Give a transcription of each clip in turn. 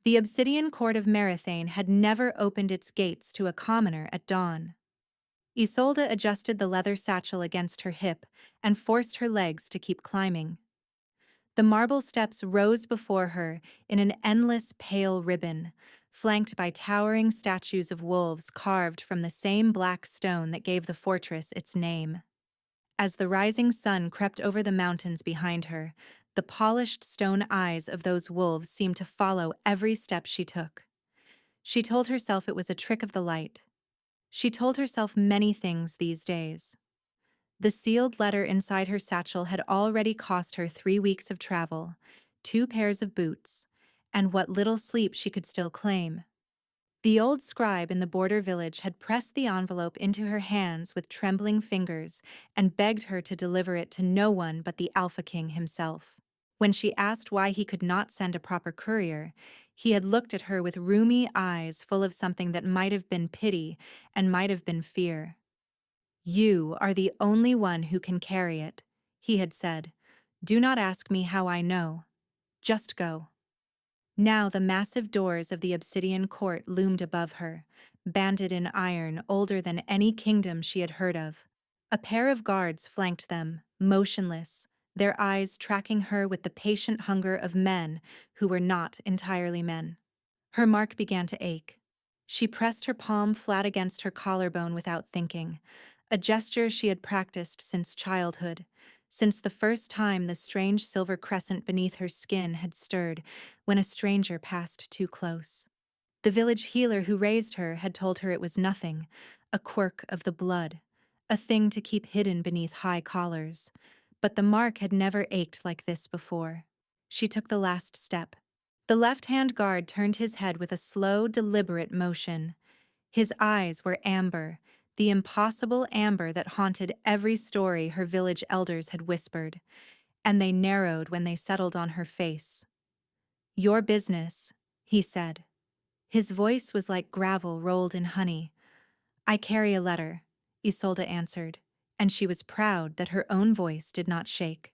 The obsidian court of Marathane had never opened its gates to a commoner at dawn. Isolde adjusted the leather satchel against her hip and forced her legs to keep climbing. The marble steps rose before her in an endless pale ribbon, flanked by towering statues of wolves carved from the same black stone that gave the fortress its name. As the rising sun crept over the mountains behind her, the polished stone eyes of those wolves seemed to follow every step she took. She told herself it was a trick of the light. She told herself many things these days. The sealed letter inside her satchel had already cost her 3 weeks of travel, 2 pairs of boots, and what little sleep she could still claim. The old scribe in the border village had pressed the envelope into her hands with trembling fingers and begged her to deliver it to no one but the Alpha King himself. When she asked why he could not send a proper courier, he had looked at her with rheumy eyes full of something that might have been pity and might have been fear. "You are the only one who can carry it," he had said. "Do not ask me how I know. Just go." Now the massive doors of the obsidian court loomed above her, banded in iron older than any kingdom she had heard of. A pair of guards flanked them, motionless, their eyes tracking her with the patient hunger of men who were not entirely men. Her mark began to ache. She pressed her palm flat against her collarbone without thinking, a gesture she had practiced since childhood, since the first time the strange silver crescent beneath her skin had stirred when a stranger passed too close. The village healer who raised her had told her it was nothing, a quirk of the blood, a thing to keep hidden beneath high collars. But the mark had never ached like this before. She took the last step. The left-hand guard turned his head with a slow, deliberate motion. His eyes were amber, the impossible amber that haunted every story her village elders had whispered, and they narrowed when they settled on her face. "Your business," he said. His voice was like gravel rolled in honey. "I carry a letter," Isolde answered, and she was proud that her own voice did not shake.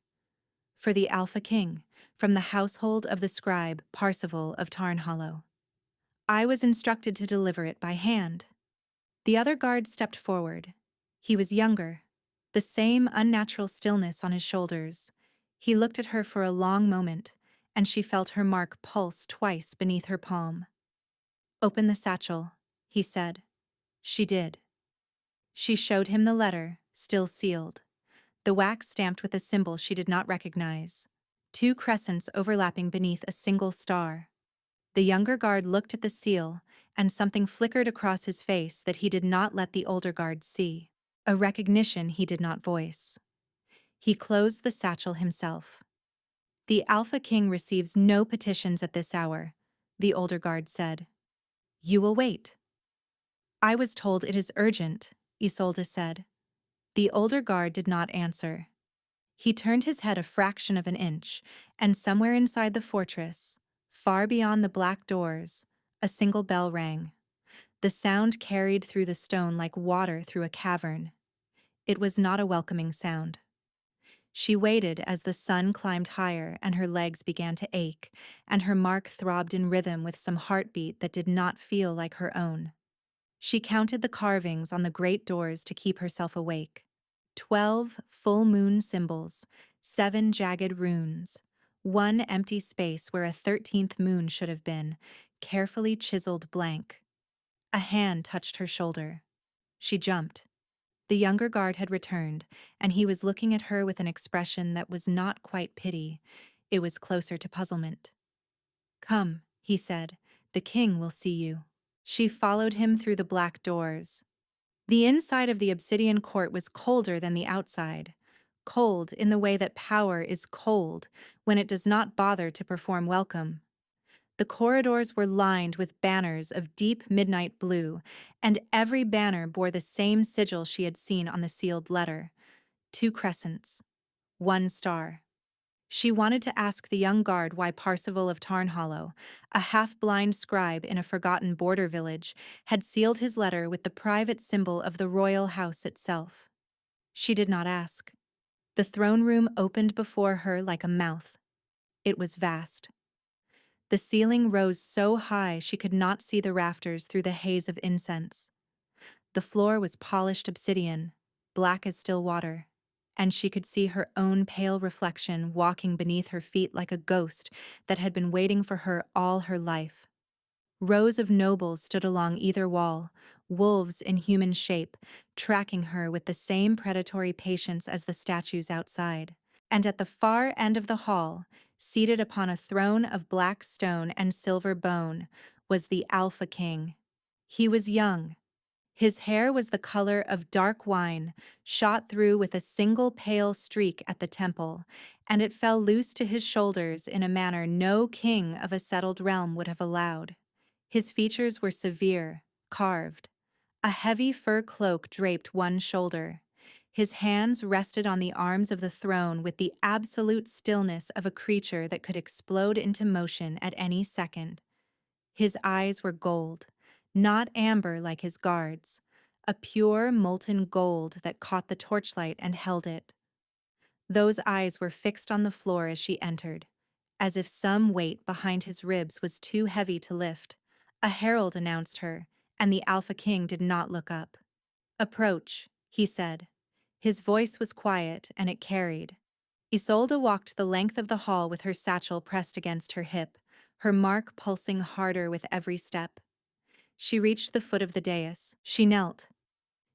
"For the Alpha King, from the household of the scribe Parsival of Tarnhollow. I was instructed to deliver it by hand." The other guard stepped forward. He was younger, the same unnatural stillness on his shoulders. He looked at her for a long moment, and she felt her mark pulse twice beneath her palm. "Open the satchel," he said. She did. She showed him the letter, still sealed, the wax stamped with a symbol she did not recognize, 2 crescents overlapping beneath a single star. The younger guard looked at the seal, and something flickered across his face that he did not let the older guard see, a recognition he did not voice. He closed the satchel himself. "The Alpha King receives no petitions at this hour," the older guard said. "You will wait." "I was told it is urgent," Isolde said. The older guard did not answer. He turned his head a fraction of an inch, and somewhere inside the fortress, far beyond the black doors, a single bell rang. The sound carried through the stone like water through a cavern. It was not a welcoming sound. She waited as the sun climbed higher and her legs began to ache, and her mark throbbed in rhythm with some heartbeat that did not feel like her own. She counted the carvings on the great doors to keep herself awake. 12 full moon symbols, 7 jagged runes, 1 empty space where a 13th moon should have been, carefully chiseled blank. A hand touched her shoulder. She jumped. The younger guard had returned, and he was looking at her with an expression that was not quite pity. It was closer to puzzlement. "Come," he said, "the king will see you." She followed him through the black doors. The inside of the obsidian court was colder than the outside, cold in the way that power is cold when it does not bother to perform welcome. The corridors were lined with banners of deep midnight blue, and every banner bore the same sigil she had seen on the sealed letter: 2 crescents, 1 star. She wanted to ask the young guard why Parsival of Tarnhollow, a half-blind scribe in a forgotten border village, had sealed his letter with the private symbol of the royal house itself. She did not ask. The throne room opened before her like a mouth. It was vast. The ceiling rose so high she could not see the rafters through the haze of incense. The floor was polished obsidian, black as still water, and she could see her own pale reflection walking beneath her feet like a ghost that had been waiting for her all her life. Rows of nobles stood along either wall, wolves in human shape, tracking her with the same predatory patience as the statues outside. And at the far end of the hall, seated upon a throne of black stone and silver bone, was the Alpha King. He was young. His hair was the color of dark wine, shot through with a single pale streak at the temple, and it fell loose to his shoulders in a manner no king of a settled realm would have allowed. His features were severe, carved. A heavy fur cloak draped one shoulder. His hands rested on the arms of the throne with the absolute stillness of a creature that could explode into motion at any second. His eyes were gold, not amber like his guards, a pure molten gold that caught the torchlight and held it. Those eyes were fixed on the floor as she entered, as if some weight behind his ribs was too heavy to lift. A herald announced her, and the Alpha King did not look up. "Approach," he said. His voice was quiet, and it carried. Isolde walked the length of the hall with her satchel pressed against her hip, her mark pulsing harder with every step. She reached the foot of the dais. She knelt.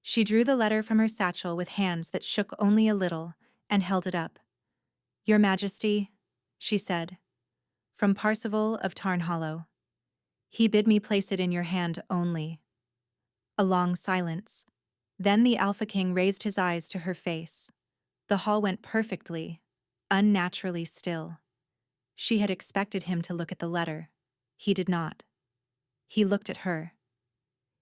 She drew the letter from her satchel with hands that shook only a little, and held it up. "Your Majesty," she said, "from Parzival of Tarnhollow. He bid me place it in your hand only." A long silence. Then the Alpha King raised his eyes to her face. The hall went perfectly, unnaturally still. She had expected him to look at the letter. He did not. He looked at her.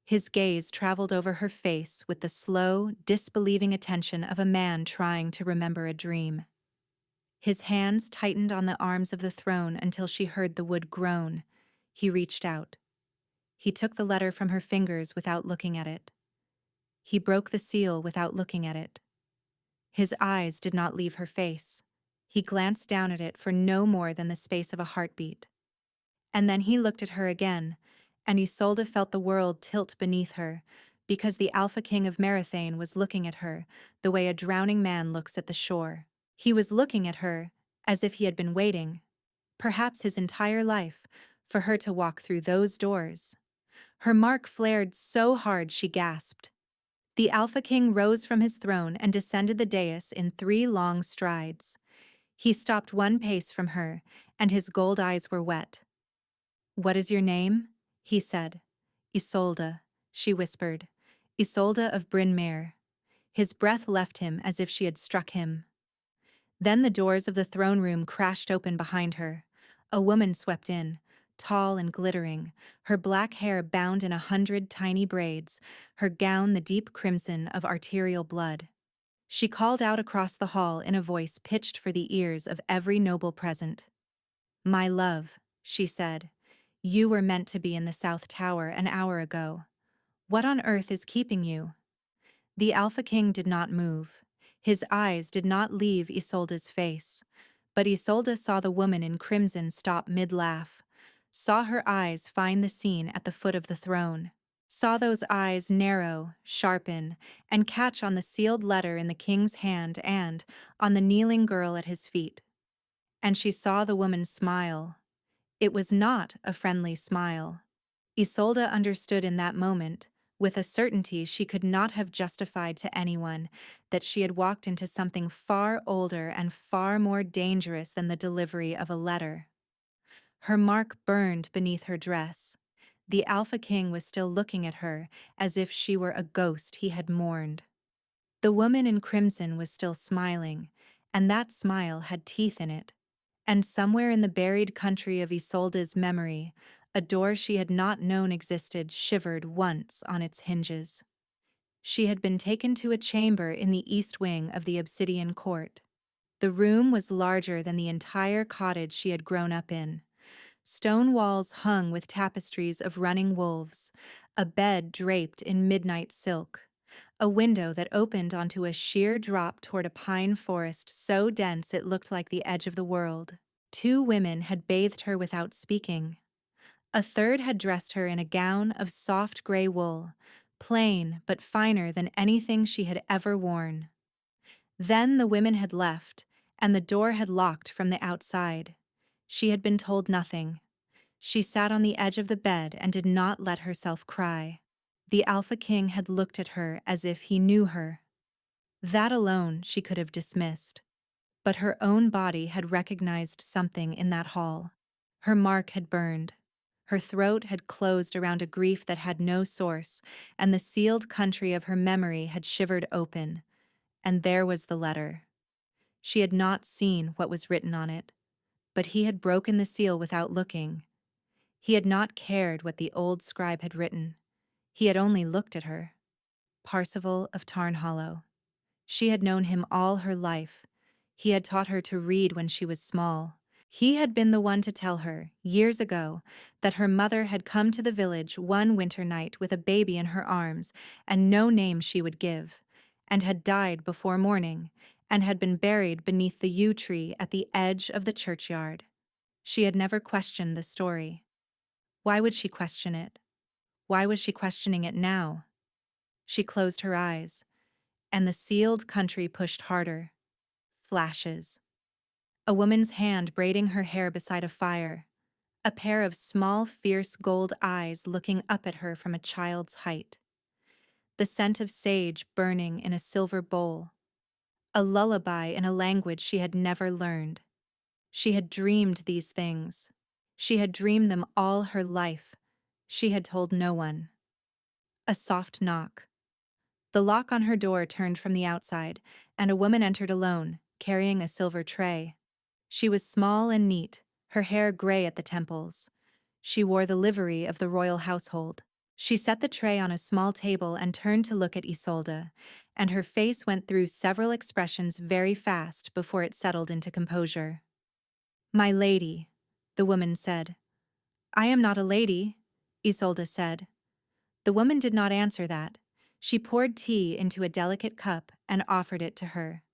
His gaze traveled over her face with the slow, disbelieving attention of a man trying to remember a dream. His hands tightened on the arms of the throne until she heard the wood groan. He reached out. He took the letter from her fingers without looking at it. He broke the seal without looking at it. His eyes did not leave her face. He glanced down at it for no more than the space of a heartbeat. And then he looked at her again, and Isolde felt the world tilt beneath her, because the Alpha King of Marathane was looking at her the way a drowning man looks at the shore. He was looking at her as if he had been waiting, perhaps his entire life, for her to walk through those doors. Her mark flared so hard she gasped. The Alpha King rose from his throne and descended the dais in 3 long strides. He stopped 1 pace from her, and his gold eyes were wet. "What is your name?" he said. "Isolde," she whispered. "Isolde of Bryn Mawr." His breath left him as if she had struck him. Then the doors of the throne room crashed open behind her. A woman swept in, tall and glittering, her black hair bound in 100 tiny braids, her gown the deep crimson of arterial blood. She called out across the hall in a voice pitched for the ears of every noble present. "My love," she said, "you were meant to be in the South Tower an hour ago. What on earth is keeping you?" The Alpha King did not move. His eyes did not leave Isolde's face, but Isolde saw the woman in crimson stop mid-laugh, saw her eyes find the scene at the foot of the throne, saw those eyes narrow, sharpen, and catch on the sealed letter in the king's hand and on the kneeling girl at his feet. And she saw the woman smile. It was not a friendly smile. Isolde understood in that moment, with a certainty she could not have justified to anyone, that she had walked into something far older and far more dangerous than the delivery of a letter. Her mark burned beneath her dress. The Alpha King was still looking at her as if she were a ghost he had mourned. The woman in crimson was still smiling, and that smile had teeth in it. And somewhere in the buried country of Isolde's memory, a door she had not known existed shivered once on its hinges. She had been taken to a chamber in the east wing of the obsidian court. The room was larger than the entire cottage she had grown up in. Stone walls hung with tapestries of running wolves, a bed draped in midnight silk, a window that opened onto a sheer drop toward a pine forest so dense it looked like the edge of the world. 2 women had bathed her without speaking. A third had dressed her in a gown of soft gray wool, plain but finer than anything she had ever worn. Then the women had left, and the door had locked from the outside. She had been told nothing. She sat on the edge of the bed and did not let herself cry. The Alpha King had looked at her as if he knew her. That alone she could have dismissed. But her own body had recognized something in that hall. Her mark had burned. Her throat had closed around a grief that had no source, and the sealed country of her memory had shivered open. And there was the letter. She had not seen what was written on it, but he had broken the seal without looking. He had not cared what the old scribe had written. He had only looked at her. Parzival of Tarnhollow. She had known him all her life. He had taught her to read when she was small. He had been the one to tell her, years ago, that her mother had come to the village one winter night with a baby in her arms and no name she would give, and had died before morning, and had been buried beneath the yew tree at the edge of the churchyard. She had never questioned the story. Why would she question it? Why was she questioning it now? She closed her eyes, and the sealed country pushed harder. Flashes. A woman's hand braiding her hair beside a fire. A pair of small, fierce gold eyes looking up at her from a child's height. The scent of sage burning in a silver bowl. A lullaby in a language she had never learned. She had dreamed these things. She had dreamed them all her life. She had told no one. A soft knock. The lock on her door turned from the outside, and a woman entered alone, carrying a silver tray. She was small and neat, her hair gray at the temples. She wore the livery of the royal household. She set the tray on a small table and turned to look at Isolde, and her face went through several expressions very fast before it settled into composure. "My lady," the woman said. "I am not a lady," Isolde said. The woman did not answer that. She poured tea into a delicate cup and offered it to her.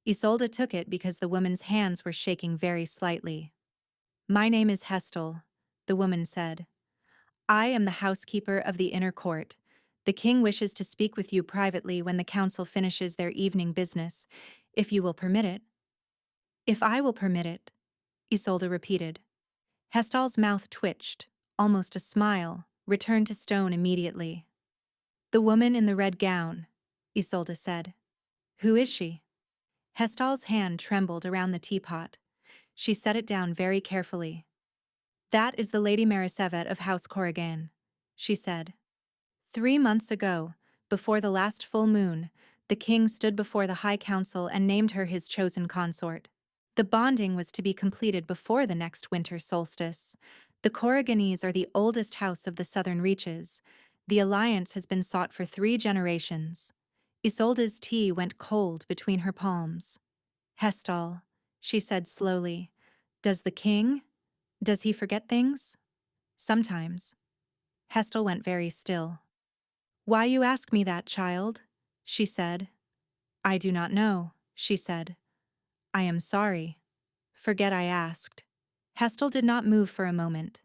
Isolde took it because the woman's hands were shaking very slightly. "My name is Hestel," the woman said. "I am the housekeeper of the inner court. The king wishes to speak with you privately when the council finishes their evening business, if you will permit it." "If I will permit it," Isolde repeated. Hestel's mouth twitched, almost a smile, returned to stone immediately. "The woman in the red gown," Isolde said. "Who is she?" Hestel's hand trembled around the teapot. She set it down very carefully. "That is the Lady Marisevet of House Corrigan," she said. 3 months ago, before the last full moon, the king stood before the High Council and named her his chosen consort. The bonding was to be completed before the next winter solstice. The Corriganese are the oldest house of the southern reaches. The alliance has been sought for 3 generations. Isolde's tea went cold between her palms. "Hestal," she said slowly, "does the king? Does he forget things?" "Sometimes." Hestel went very still. "Why you ask me that, child?" she said. "I do not know," she said. "I am sorry. Forget I asked." Hestel did not move for a moment.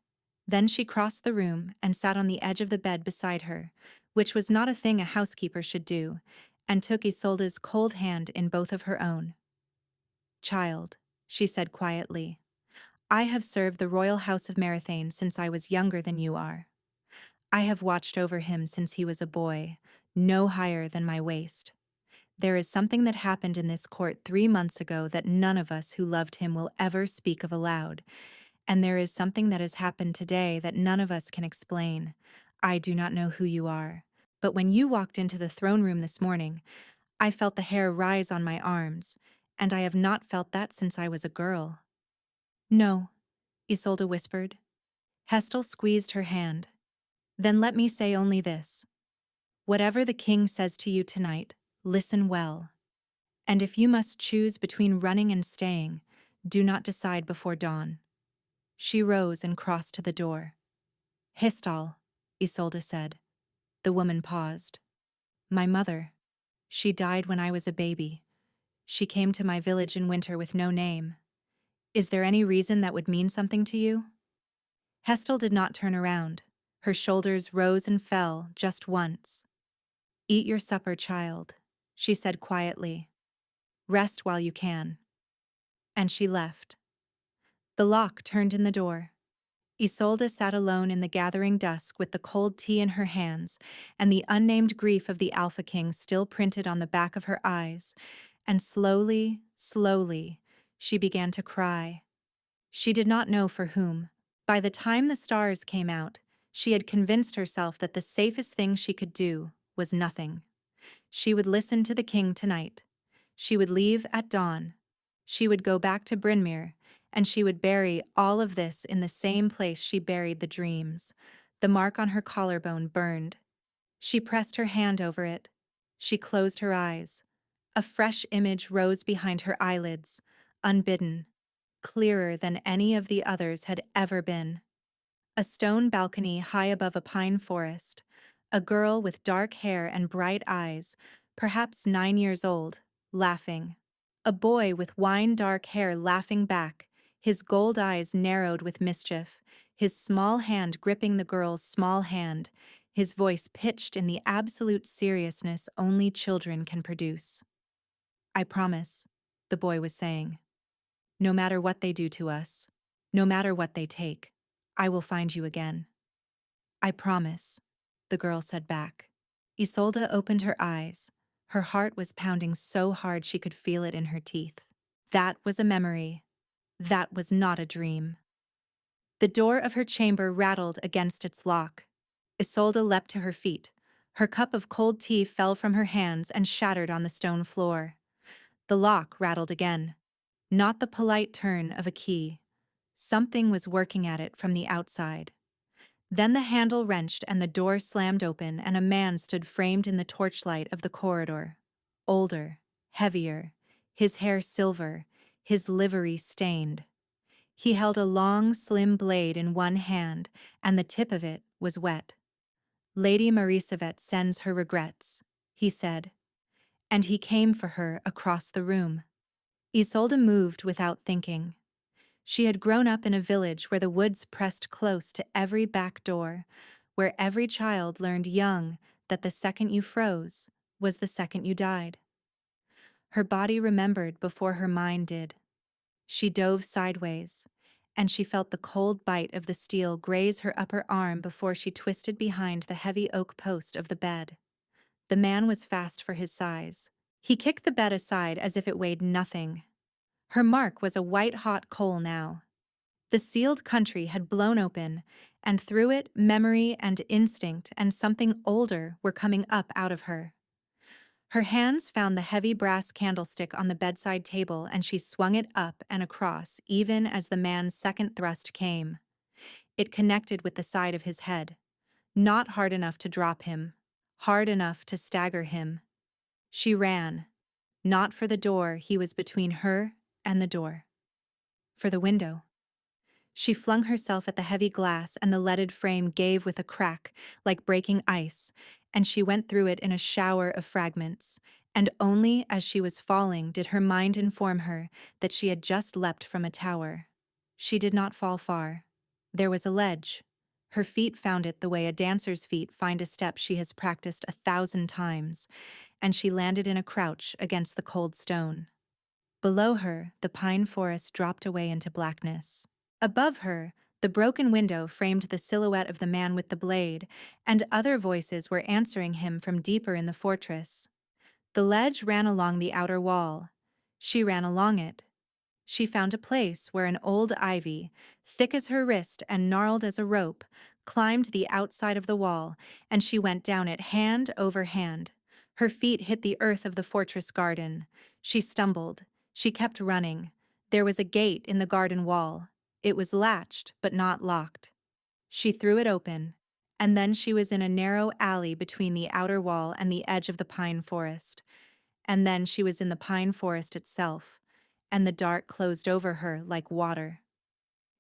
Then she crossed the room and sat on the edge of the bed beside her, which was not a thing a housekeeper should do, and took Isolde's cold hand in both of her own. "Child," she said quietly, "I have served the royal house of Marathane since I was younger than you are. I have watched over him since he was a boy, no higher than my waist. There is something that happened in this court 3 months ago that none of us who loved him will ever speak of aloud, and there is something that has happened today that none of us can explain. I do not know who you are, but when you walked into the throne room this morning, I felt the hair rise on my arms, and I have not felt that since I was a girl." "No," Isolde whispered. Hestel squeezed her hand. "Then let me say only this. Whatever the king says to you tonight, listen well. And if you must choose between running and staying, do not decide before dawn." She rose and crossed to the door. "Hestal," Isolde said. The woman paused. "My mother. She died when I was a baby. She came to my village in winter with no name. Is there any reason that would mean something to you? Hestel did not turn around. Her shoulders rose and fell just once. Eat your supper, child, she said quietly. Rest while you can. And she left. The lock turned in the door. Isolde sat alone in the gathering dusk with the cold tea in her hands and the unnamed grief of the Alpha King still printed on the back of her eyes, and slowly, slowly, she began to cry. She did not know for whom. By the time the stars came out, she had convinced herself that the safest thing she could do was nothing. She would listen to the king tonight. She would leave at dawn. She would go back to Brynmere, and she would bury all of this in the same place she buried the dreams. The mark on her collarbone burned. She pressed her hand over it. She closed her eyes. A fresh image rose behind her eyelids, unbidden, clearer than any of the others had ever been. A stone balcony high above a pine forest. A girl with dark hair and bright eyes, perhaps 9 years old, laughing. A boy with wine-dark hair laughing back, his gold eyes narrowed with mischief, his small hand gripping the girl's small hand, his voice pitched in the absolute seriousness only children can produce. I promise, the boy was saying. No matter what they do to us, no matter what they take, I will find you again. I promise, the girl said back. Isolde opened her eyes. Her heart was pounding so hard she could feel it in her teeth. That was a memory. That was not a dream. The door of her chamber rattled against its lock. Isolde leapt to her feet. Her cup of cold tea fell from her hands and shattered on the stone floor. The lock rattled again. Not the polite turn of a key. Something was working at it from the outside. Then the handle wrenched and the door slammed open and a man stood framed in the torchlight of the corridor. Older, heavier, his hair silver, his livery stained. He held a long, slim blade in one hand, and the tip of it was wet. Lady Marisevet sends her regrets, he said. And he came for her across the room. Isolde moved without thinking. She had grown up in a village where the woods pressed close to every back door, where every child learned young that the second you froze was the second you died. Her body remembered before her mind did. She dove sideways, and she felt the cold bite of the steel graze her upper arm before she twisted behind the heavy oak post of the bed. The man was fast for his size. He kicked the bed aside as if it weighed nothing. Her mark was a white-hot coal now. The sealed country had blown open, and through it memory and instinct and something older were coming up out of her. Her hands found the heavy brass candlestick on the bedside table and she swung it up and across even as the man's second thrust came. It connected with the side of his head. Not hard enough to drop him. Hard enough to stagger him. She ran. Not for the door, he was between her and the door. For the window. She flung herself at the heavy glass and the leaded frame gave with a crack, like breaking ice, and she went through it in a shower of fragments, and only as she was falling did her mind inform her that she had just leapt from a tower. She did not fall far. There was a ledge. Her feet found it the way a dancer's feet find a step she has practiced 1,000 times, and she landed in a crouch against the cold stone. Below her, the pine forest dropped away into blackness. Above her, the broken window framed the silhouette of the man with the blade, and other voices were answering him from deeper in the fortress. The ledge ran along the outer wall. She ran along it. She found a place where an old ivy, thick as her wrist and gnarled as a rope, climbed the outside of the wall, and she went down it hand over hand. Her feet hit the earth of the fortress garden. She stumbled. She kept running. There was a gate in the garden wall. It was latched, but not locked. She threw it open, and then she was in a narrow alley between the outer wall and the edge of the pine forest. And then she was in the pine forest itself, and the dark closed over her like water.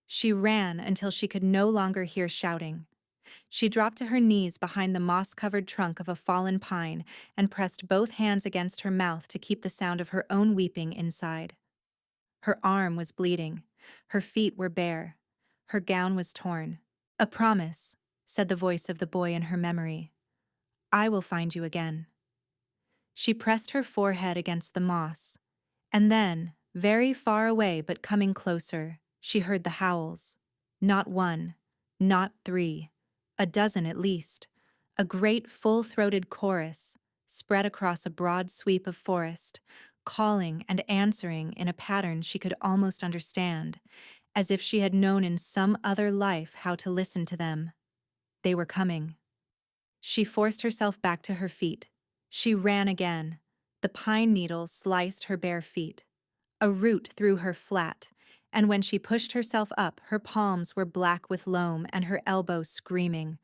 She ran until she could no longer hear shouting. She dropped to her knees behind the moss-covered trunk of a fallen pine and pressed both hands against her mouth to keep the sound of her own weeping inside. Her arm was bleeding. Her feet were bare. Her gown was torn. "A promise," said the voice of the boy in her memory. "I will find you again." She pressed her forehead against the moss, and then, very far away but coming closer, she heard the howls. Not one, not three, a dozen at least, a great full-throated chorus, spread across a broad sweep of forest, calling and answering in a pattern she could almost understand, as if she had known in some other life how to listen to them. They were coming. She forced herself back to her feet. She ran again. The pine needles sliced her bare feet. A root threw her flat, and when she pushed herself up, her palms were black with loam and her elbows screaming.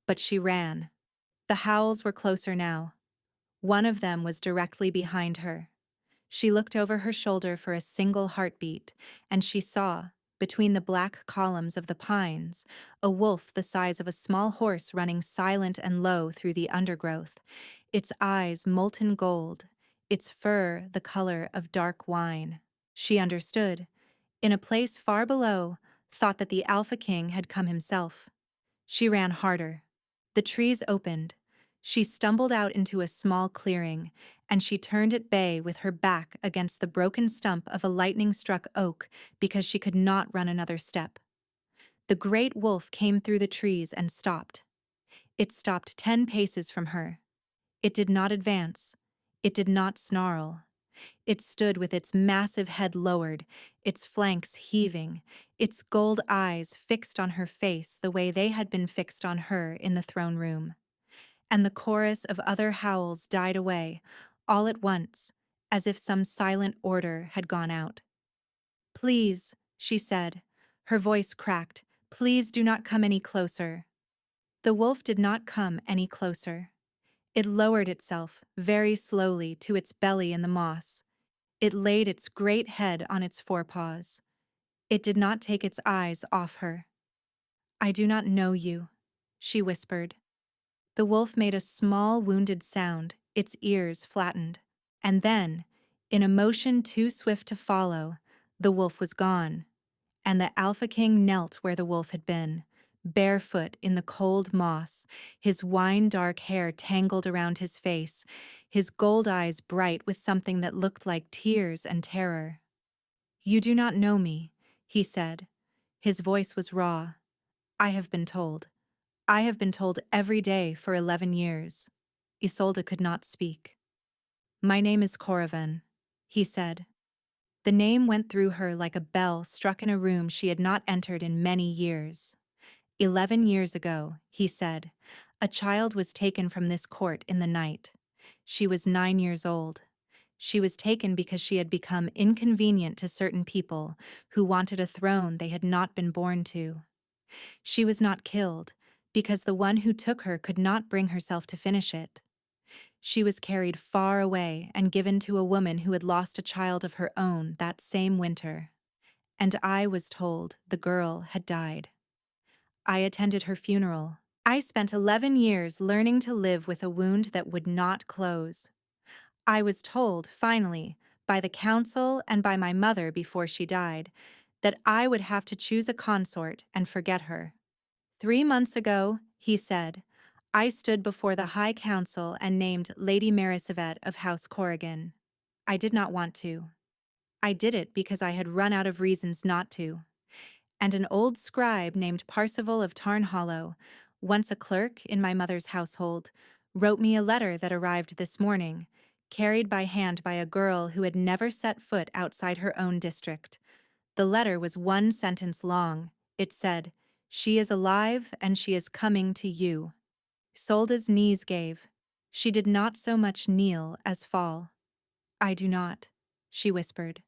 But she ran. The howls were closer now. One of them was directly behind her. She looked over her shoulder for a single heartbeat, and she saw, between the black columns of the pines, a wolf the size of a small horse running silent and low through the undergrowth, its eyes molten gold, its fur the color of dark wine. She understood. In a place far below, thought that the Alpha King had come himself. She ran harder. The trees opened. She stumbled out into a small clearing, and she turned at bay with her back against the broken stump of a lightning-struck oak because she could not run another step. The great wolf came through the trees and stopped. It stopped 10 paces from her. It did not advance. It did not snarl. It stood with its massive head lowered, its flanks heaving, its gold eyes fixed on her face the way they had been fixed on her in the throne room. And the chorus of other howls died away, all at once, as if some silent order had gone out. "Please," she said. Her voice cracked. "Please do not come any closer." The wolf did not come any closer. It lowered itself, very slowly, to its belly in the moss. It laid its great head on its forepaws. It did not take its eyes off her. "I do not know you," she whispered. The wolf made a small wounded sound, its ears flattened. And then, in a motion too swift to follow, the wolf was gone, and the Alpha King knelt where the wolf had been, barefoot in the cold moss, his wine-dark hair tangled around his face, his gold eyes bright with something that looked like tears and terror. "You do not know me," he said. His voice was raw. "I have been told. I have been told every day for 11 years. Isolde could not speak. "My name is Coraven," he said. The name went through her like a bell struck in a room she had not entered in many years. 11 years ago, he said, a child was taken from this court in the night. She was 9 years old. She was taken because she had become inconvenient to certain people who wanted a throne they had not been born to. She was not killed, because the one who took her could not bring herself to finish it. She was carried far away and given to a woman who had lost a child of her own that same winter. And I was told the girl had died. I attended her funeral. I spent 11 years learning to live with a wound that would not close. I was told, finally, by the council and by my mother before she died, that I would have to choose a consort and forget her. 3 months ago, he said, I stood before the High Council and named Lady Marathane of House Corrigan. I did not want to. I did it because I had run out of reasons not to. And an old scribe named Parsival of Tarn Hollow, once a clerk in my mother's household, wrote me a letter that arrived this morning, carried by hand by a girl who had never set foot outside her own district. The letter was 1 sentence long. It said, "She is alive and she is coming to you." Isolde's knees gave. She did not so much kneel as fall. "I do not," she whispered.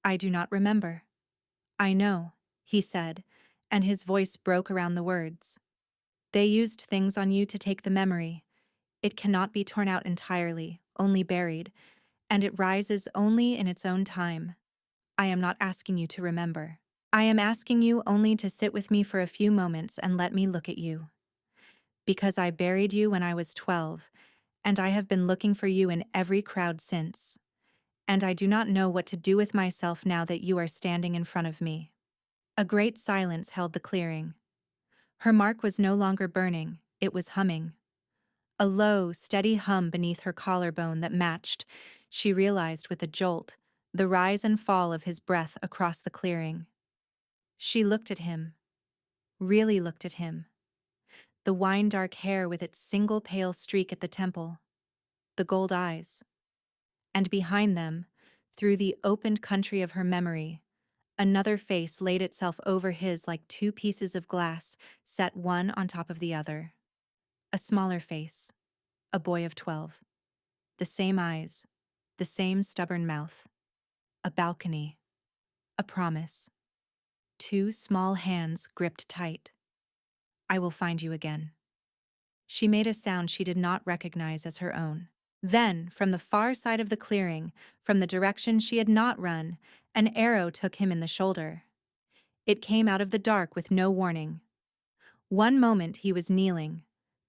"I do not remember." "I know," he said, and his voice broke around the words. "They used things on you to take the memory. It cannot be torn out entirely, only buried, and it rises only in its own time. I am not asking you to remember. I am asking you only to sit with me for a few moments and let me look at you. Because I buried you when I was 12, and I have been looking for you in every crowd since. and I do not know what to do with myself now that you are standing in front of me." A great silence held the clearing. Her mark was no longer burning, it was humming. A low, steady hum beneath her collarbone that matched, she realized with a jolt, the rise and fall of his breath across the clearing. She looked at him, really looked at him. The wine-dark hair with its single pale streak at the temple, the gold eyes. And behind them, through the opened country of her memory, another face laid itself over his like two pieces of glass, set one on top of the other. A smaller face, a boy of 12. The same eyes, the same stubborn mouth. A balcony, a promise. Two small hands gripped tight. "I will find you again." She made a sound she did not recognize as her own. Then, from the far side of the clearing, from the direction she had not run, an arrow took him in the shoulder. It came out of the dark with no warning. One moment he was kneeling.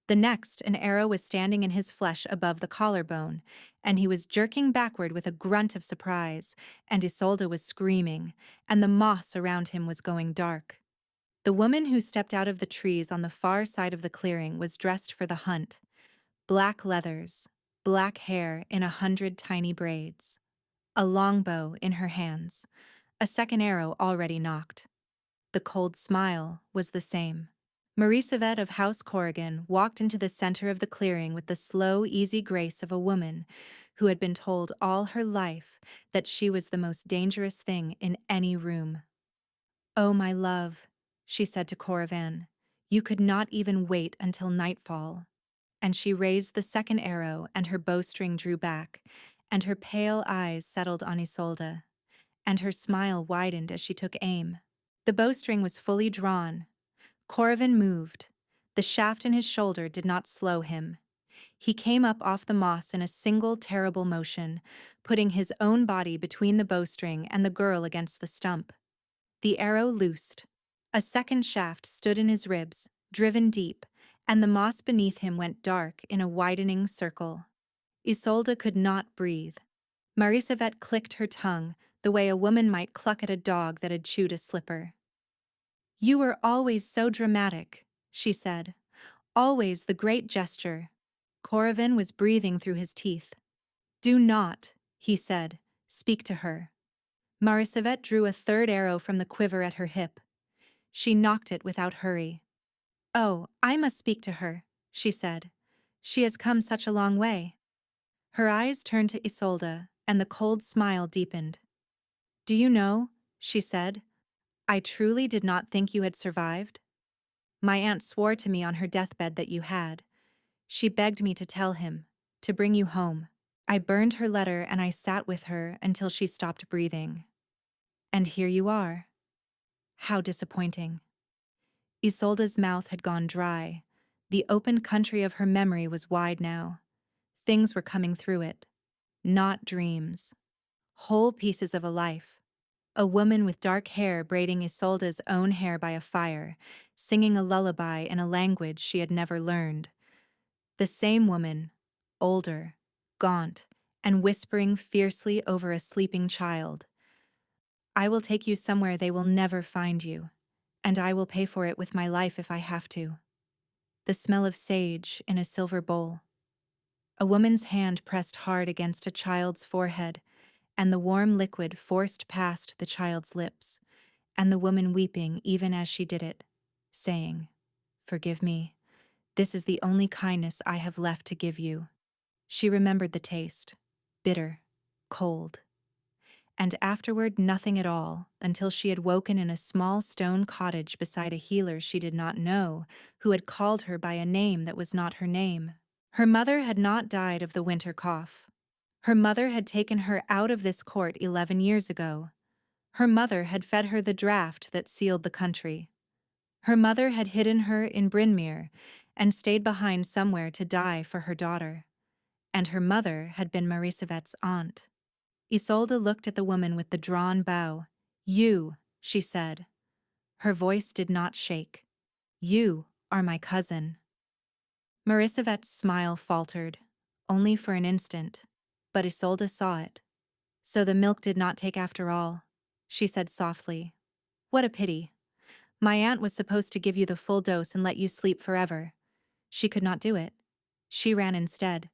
The next, an arrow was standing in his flesh above the collarbone, and he was jerking backward with a grunt of surprise, and Isolde was screaming, and the moss around him was going dark. The woman who stepped out of the trees on the far side of the clearing was dressed for the hunt. Black leathers, black hair in 100 tiny braids. A longbow in her hands, a second arrow already nocked. The cold smile was the same. Marie Savette of House Corrigan walked into the center of the clearing with the slow, easy grace of a woman who had been told all her life that she was the most dangerous thing in any room. "Oh, my love," she said to Corrigan, "you could not even wait until nightfall." And she raised the second arrow, and her bowstring drew back, and her pale eyes settled on Isolde, and her smile widened as she took aim. The bowstring was fully drawn. Corrigan moved. The shaft in his shoulder did not slow him. He came up off the moss in a single terrible motion, putting his own body between the bowstring and the girl against the stump. The arrow loosed. A second shaft stood in his ribs, driven deep, and the moss beneath him went dark in a widening circle. Isolde could not breathe. Marie Savette clicked her tongue, the way a woman might cluck at a dog that had chewed a slipper. "You were always so dramatic," she said. "Always the great gesture." Corrigan was breathing through his teeth. "Do not," he said, "speak to her." Marie Savette drew a third arrow from the quiver at her hip. She knocked it without hurry. "Oh, I must speak to her," she said. "She has come such a long way." Her eyes turned to Isolde, and the cold smile deepened. "Do you know," she said, "I truly did not think you had survived. My aunt swore to me on her deathbed that you had. She begged me to tell him, to bring you home. I burned her letter and I sat with her until she stopped breathing. And here you are. How disappointing." Isolde's mouth had gone dry. The open country of her memory was wide now. Things were coming through it. Not dreams. Whole pieces of a life. A woman with dark hair braiding Isolde's own hair by a fire, singing a lullaby in a language she had never learned. The same woman, older, gaunt, and whispering fiercely over a sleeping child. "I will take you somewhere they will never find you, and I will pay for it with my life if I have to." The smell of sage in a silver bowl. A woman's hand pressed hard against a child's forehead, and the warm liquid forced past the child's lips, and the woman weeping even as she did it, saying, "Forgive me. This is the only kindness I have left to give you." She remembered the taste, bitter, cold. And afterward nothing at all, until she had woken in a small stone cottage beside a healer she did not know, who had called her by a name that was not her name. Her mother had not died of the winter cough. Her mother had taken her out of this court 11 years ago. Her mother had fed her the draught that sealed the country. Her mother had hidden her in Brynmere and stayed behind somewhere to die for her daughter. And her mother had been Marie Savette's aunt. Isolde looked at the woman with the drawn bow. "You," she said. Her voice did not shake. "You are my cousin." Marie Savette's smile faltered, only for an instant, but Isolde saw it. So the milk did not take after all, she said softly. What a pity. My aunt was supposed to give you the full dose and let you sleep forever. She could not do it. She ran instead.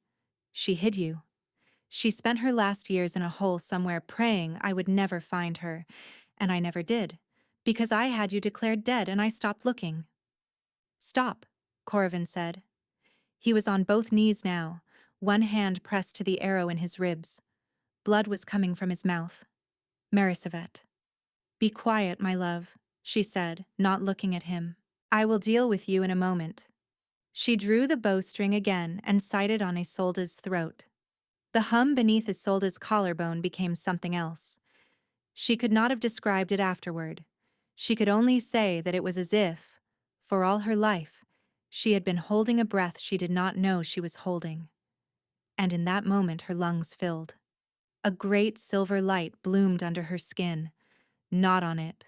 She hid you. She spent her last years in a hole somewhere praying I would never find her, and I never did, because I had you declared dead and I stopped looking. Stop, Corvin said. He was on both knees now, one hand pressed to the arrow in his ribs. Blood was coming from his mouth. Marisavet. Be quiet, my love, she said, not looking at him. I will deal with you in a moment. She drew the bowstring again and sighted on Isolde's throat. The hum beneath Isolde's collarbone became something else. She could not have described it afterward. She could only say that it was as if, for all her life, she had been holding a breath she did not know she was holding. And in that moment her lungs filled. A great silver light bloomed under her skin, not on it,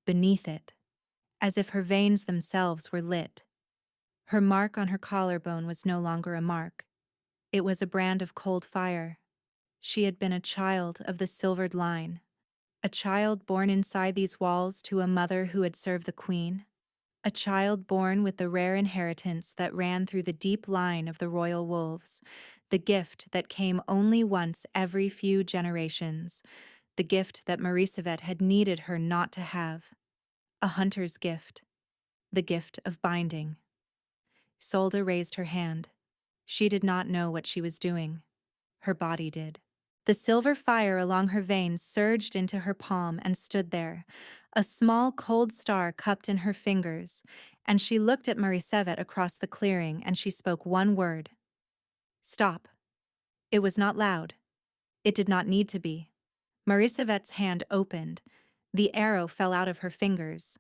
beneath it, as if her veins themselves were lit. Her mark on her collarbone was no longer a mark. It was a brand of cold fire. She had been a child of the silvered line, a child born inside these walls to a mother who had served the queen, a child born with the rare inheritance that ran through the deep line of the royal wolves, the gift that came only once every few generations, the gift that Marisavet had needed her not to have. A hunter's gift, the gift of binding. Isolde raised her hand. She did not know what she was doing. Her body did. The silver fire along her veins surged into her palm and stood there, a small cold star cupped in her fingers, and she looked at Marisavet across the clearing and she spoke one word. Stop. It was not loud. It did not need to be. Marisavet's hand opened. The arrow fell out of her fingers.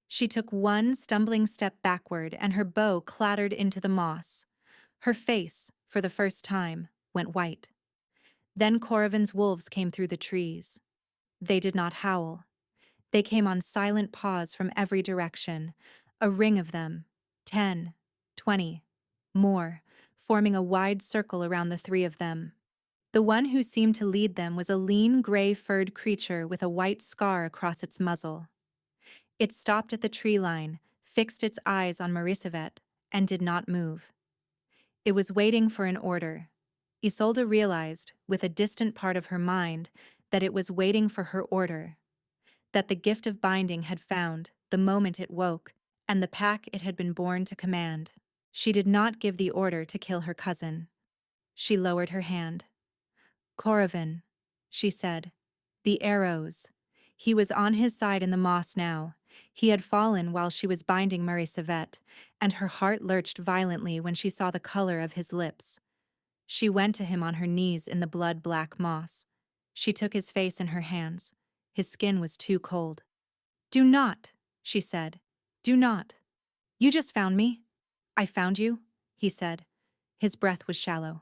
She took one stumbling step backward and her bow clattered into the moss. Her face, for the first time, went white. Then Corvin's wolves came through the trees. They did not howl. They came on silent paws from every direction, a ring of them, 10, 20, more, forming a wide circle around the three of them. The one who seemed to lead them was a lean, gray-furred creature with a white scar across its muzzle. It stopped at the tree line, fixed its eyes on Marisavet, and did not move. It was waiting for an order. Isolde realized, with a distant part of her mind, that it was waiting for her order, that the gift of binding had found the moment it woke, and the pack it had been born to command. She did not give the order to kill her cousin. She lowered her hand. Corvin, she said. The arrows. He was on his side in the moss now. He had fallen while she was binding Marisavet, and her heart lurched violently when she saw the color of his lips. She went to him on her knees in the blood-black moss. She took his face in her hands. His skin was too cold. Do not, she said. Do not. You just found me. I found you, he said. His breath was shallow.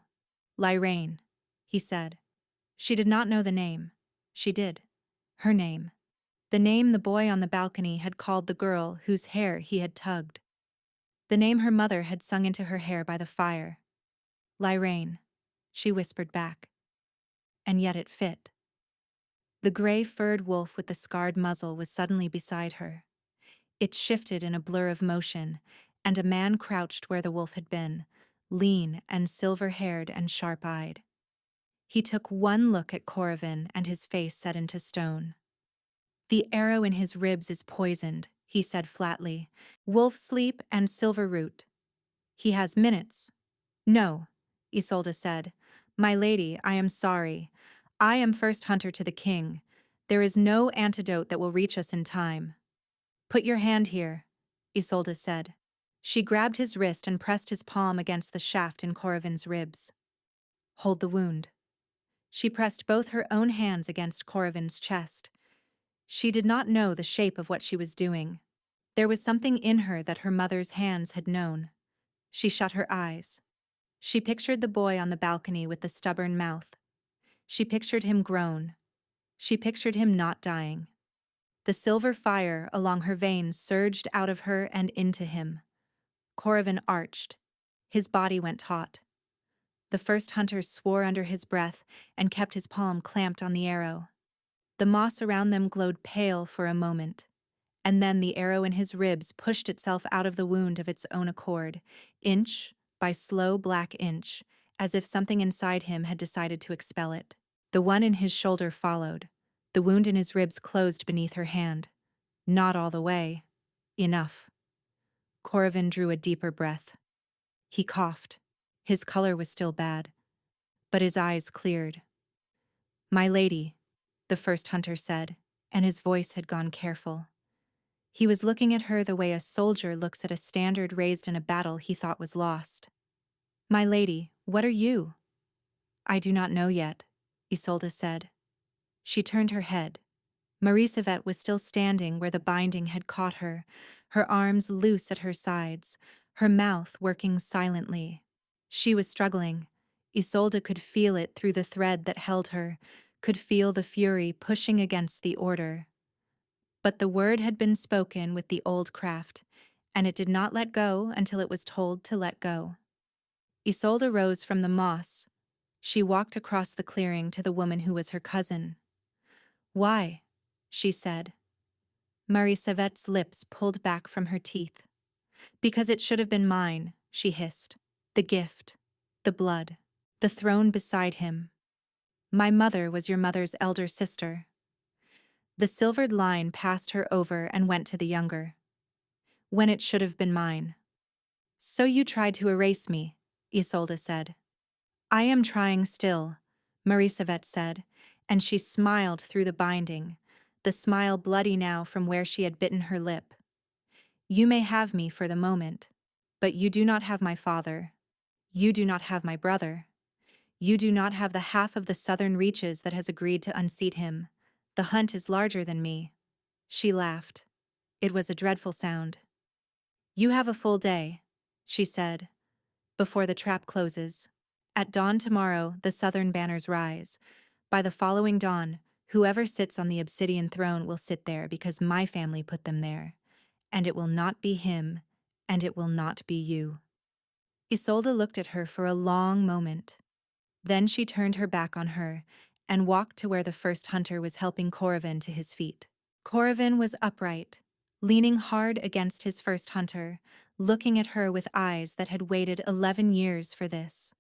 Lyrane, he said. She did not know the name. She did. Her name. The name the boy on the balcony had called the girl whose hair he had tugged. The name her mother had sung into her hair by the fire. Lyrane, she whispered back. And yet it fit. The gray-furred wolf with the scarred muzzle was suddenly beside her. It shifted in a blur of motion, and a man crouched where the wolf had been, lean and silver-haired and sharp-eyed. He took one look at Corvin and his face set into stone. The arrow in his ribs is poisoned, he said flatly. Wolf sleep and silver root. He has minutes. No, Isolde said. My lady, I am sorry. I am first hunter to the king. There is no antidote that will reach us in time. Put your hand here, Isolde said. She grabbed his wrist and pressed his palm against the shaft in Corvin's ribs. Hold the wound. She pressed both her own hands against Corvin's chest. She did not know the shape of what she was doing. There was something in her that her mother's hands had known. She shut her eyes. She pictured the boy on the balcony with the stubborn mouth. She pictured him grown. She pictured him not dying. The silver fire along her veins surged out of her and into him. Corvin arched. His body went taut. The first hunter swore under his breath and kept his palm clamped on the arrow. The moss around them glowed pale for a moment, and then the arrow in his ribs pushed itself out of the wound of its own accord, inch by slow black inch, as if something inside him had decided to expel it. The one in his shoulder followed. The wound in his ribs closed beneath her hand. Not all the way. Enough. Corvin drew a deeper breath. He coughed. His color was still bad, but his eyes cleared. "My lady," the first hunter said, and his voice had gone careful. He was looking at her the way a soldier looks at a standard raised in a battle he thought was lost. "My lady, what are you?" "I do not know yet," Isolde said. She turned her head. Marie-Savette was still standing where the binding had caught her, her arms loose at her sides, her mouth working silently. She was struggling. Isolde could feel it through the thread that held her, could feel the fury pushing against the order. But the word had been spoken with the old craft, and it did not let go until it was told to let go. Isolde rose from the moss. She walked across the clearing to the woman who was her cousin. "Why?" she said. Marie-Savette's lips pulled back from her teeth. "Because it should have been mine," she hissed. "The gift, the blood, the throne beside him. My mother was your mother's elder sister." The silvered line passed her over and went to the younger. "When it should have been mine." "So you tried to erase me," Isolde said. "I am trying still," Marie-Savette said, and she smiled through the binding, the smile bloody now from where she had bitten her lip. "You may have me for the moment, but you do not have my father. You do not have my brother. You do not have the half of the southern reaches that has agreed to unseat him. The hunt is larger than me." She laughed. It was a dreadful sound. "You have a full day," she said, "before the trap closes. At dawn tomorrow, the southern banners rise. By the following dawn, whoever sits on the obsidian throne will sit there because my family put them there. And it will not be him, and it will not be you." Isolde looked at her for a long moment. Then she turned her back on her and walked to where the first hunter was helping Corvin to his feet. Corvin was upright, leaning hard against his first hunter, looking at her with eyes that had waited 11 years for this.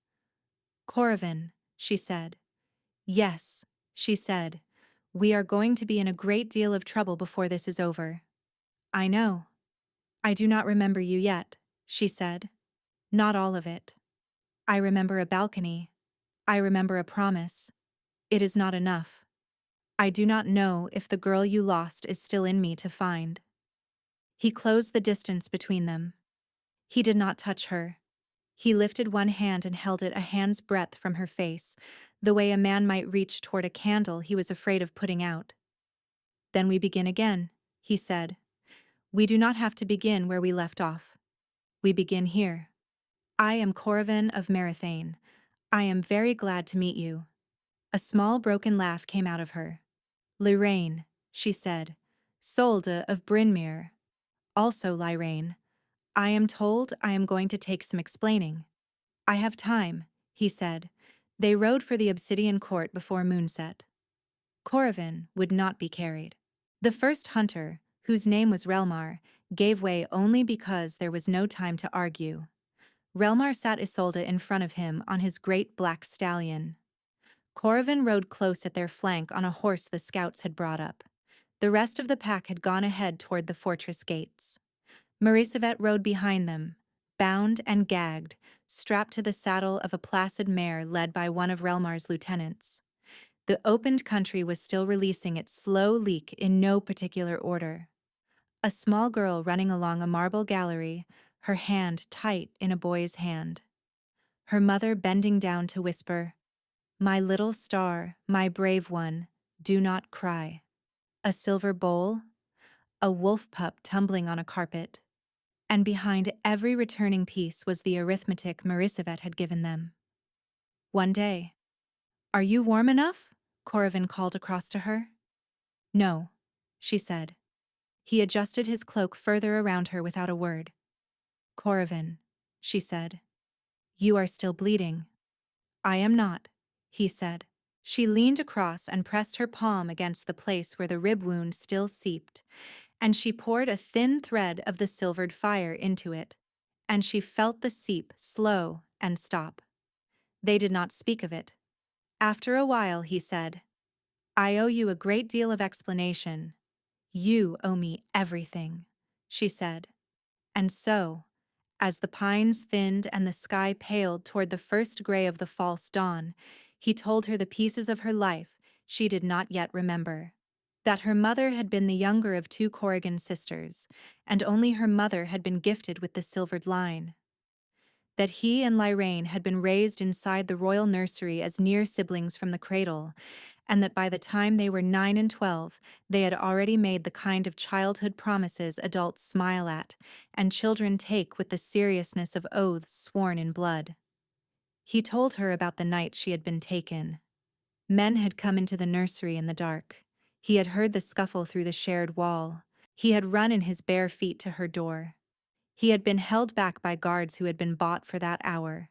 "Corvin," she said. "Yes," she said, "we are going to be in a great deal of trouble before this is over." "I know." "I do not remember you yet," she said. "Not all of it. I remember a balcony. I remember a promise. It is not enough. I do not know if the girl you lost is still in me to find." He closed the distance between them. He did not touch her. He lifted one hand and held it a hand's breadth from her face, the way a man might reach toward a candle he was afraid of putting out. "Then we begin again," he said. "We do not have to begin where we left off. We begin here. I am Corvin of Marathane. I am very glad to meet you." A small broken laugh came out of her. "Lorraine," she said. "Solde of Brynmere. Also Lorraine. I am told I am going to take some explaining." "I have time," he said. They rode for the obsidian court before moonset. Corvin would not be carried. The first hunter, whose name was Relmar, gave way only because there was no time to argue. Relmar sat Isolde in front of him on his great black stallion. Corvin rode close at their flank on a horse the scouts had brought up. The rest of the pack had gone ahead toward the fortress gates. Marie-Savette rode behind them, bound and gagged, strapped to the saddle of a placid mare led by one of Relmar's lieutenants. The opened country was still releasing its slow leak in no particular order. A small girl running along a marble gallery, her hand tight in a boy's hand. Her mother bending down to whisper, "My little star, my brave one, do not cry." A silver bowl, a wolf pup tumbling on a carpet, and behind every returning piece was the arithmetic Marie-Savette had given them. One day. "Are you warm enough?" Corvin called across to her. "No," she said. He adjusted his cloak further around her without a word. "Corvin," she said. "You are still bleeding." I am not, he said. She leaned across and pressed her palm against the place where the rib wound still seeped, and she poured a thin thread of the silvered fire into it, and she felt the seep slow and stop. They did not speak of it. After a while he said, I owe you a great deal of explanation. You owe me everything, she said. And so, as the pines thinned and the sky paled toward the first gray of the false dawn, he told her the pieces of her life she did not yet remember. That her mother had been the younger of two Corrigan sisters, and only her mother had been gifted with the silvered line. That he and Lyrane had been raised inside the royal nursery as near siblings from the cradle, and that by the time they were 9 and 12, they had already made the kind of childhood promises adults smile at, and children take with the seriousness of oaths sworn in blood. He told her about the night she had been taken. Men had come into the nursery in the dark. He had heard the scuffle through the shared wall. He had run in his bare feet to her door. He had been held back by guards who had been bought for that hour.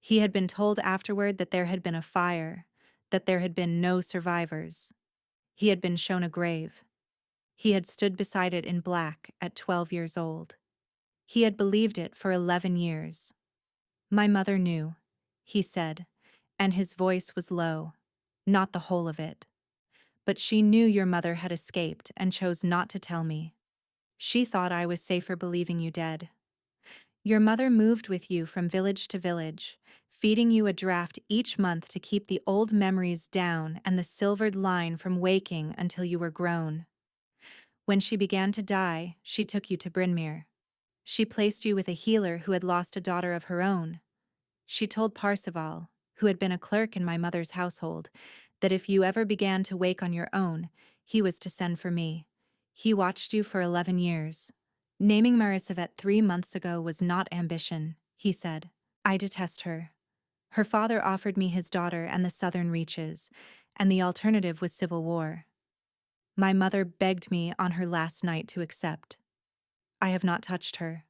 He had been told afterward that there had been a fire, that there had been no survivors. He had been shown a grave. He had stood beside it in black at 12 years old. He had believed it for 11 years. My mother knew, he said, and his voice was low, not the whole of it. But she knew your mother had escaped and chose not to tell me. She thought I was safer believing you dead. Your mother moved with you from village to village, feeding you a draft each month to keep the old memories down and the silvered line from waking until you were grown. When she began to die, she took you to Brynmere. She placed you with a healer who had lost a daughter of her own. She told Parzival, who had been a clerk in my mother's household, that if you ever began to wake on your own, he was to send for me. He watched you for 11 years. Naming Marathane 3 months ago was not ambition, he said. I detest her. Her father offered me his daughter and the southern reaches, and the alternative was civil war. My mother begged me on her last night to accept. I have not touched her.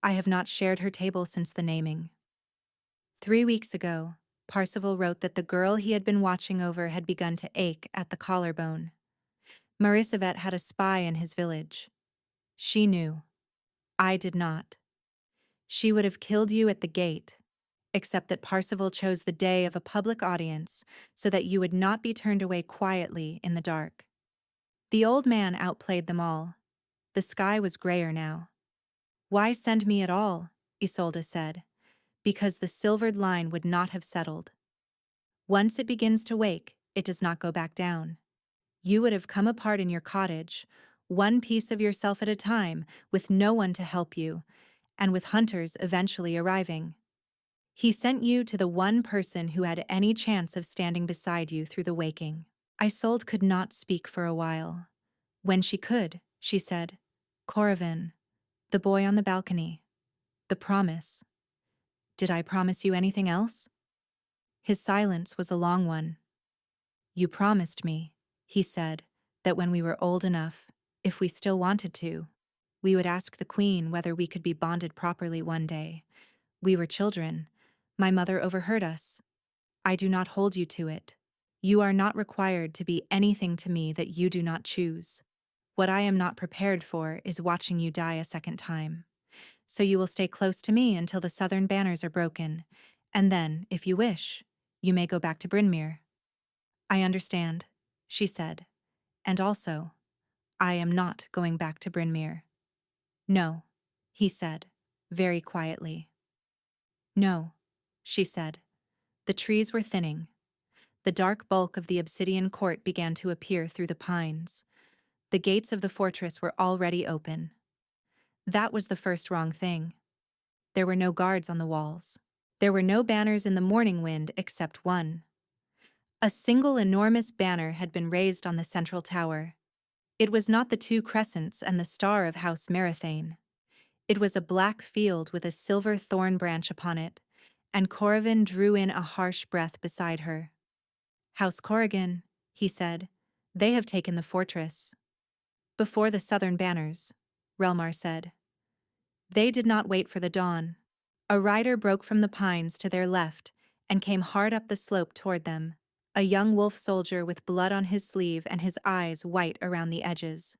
I have not shared her table since the naming. 3 weeks ago, Parzival wrote that the girl he had been watching over had begun to ache at the collarbone. Marathane had a spy in his village. She knew. I did not. She would have killed you at the gate, except that Parzival chose the day of a public audience so that you would not be turned away quietly in the dark. The old man outplayed them all. The sky was grayer now. Why send me at all? Isolde said. Because the silvered line would not have settled. Once it begins to wake, it does not go back down. You would have come apart in your cottage, one piece of yourself at a time, with no one to help you, and with hunters eventually arriving. He sent you to the one person who had any chance of standing beside you through the waking. Isolde could not speak for a while. When she could, she said, Corrigan, the boy on the balcony, the promise. Did I promise you anything else? His silence was a long one. You promised me, he said, that when we were old enough, if we still wanted to, we would ask the Queen whether we could be bonded properly one day. We were children. My mother overheard us. I do not hold you to it. You are not required to be anything to me that you do not choose. What I am not prepared for is watching you die a second time. So you will stay close to me until the southern banners are broken, and then, if you wish, you may go back to Brynmere. I understand, she said, and also, I am not going back to Brynmere. No, he said, very quietly. No, she said. The trees were thinning. The dark bulk of the obsidian court began to appear through the pines. The gates of the fortress were already open. That was the first wrong thing. There were no guards on the walls. There were no banners in the morning wind except one. A single enormous banner had been raised on the central tower. It was not the two crescents and the star of House Marathane. It was a black field with a silver thorn branch upon it, and Corrigan drew in a harsh breath beside her. House Corrigan, he said, they have taken the fortress. Before the southern banners, Relmar said. They did not wait for the dawn. A rider broke from the pines to their left, and came hard up the slope toward them, a young wolf soldier with blood on his sleeve and his eyes white around the edges.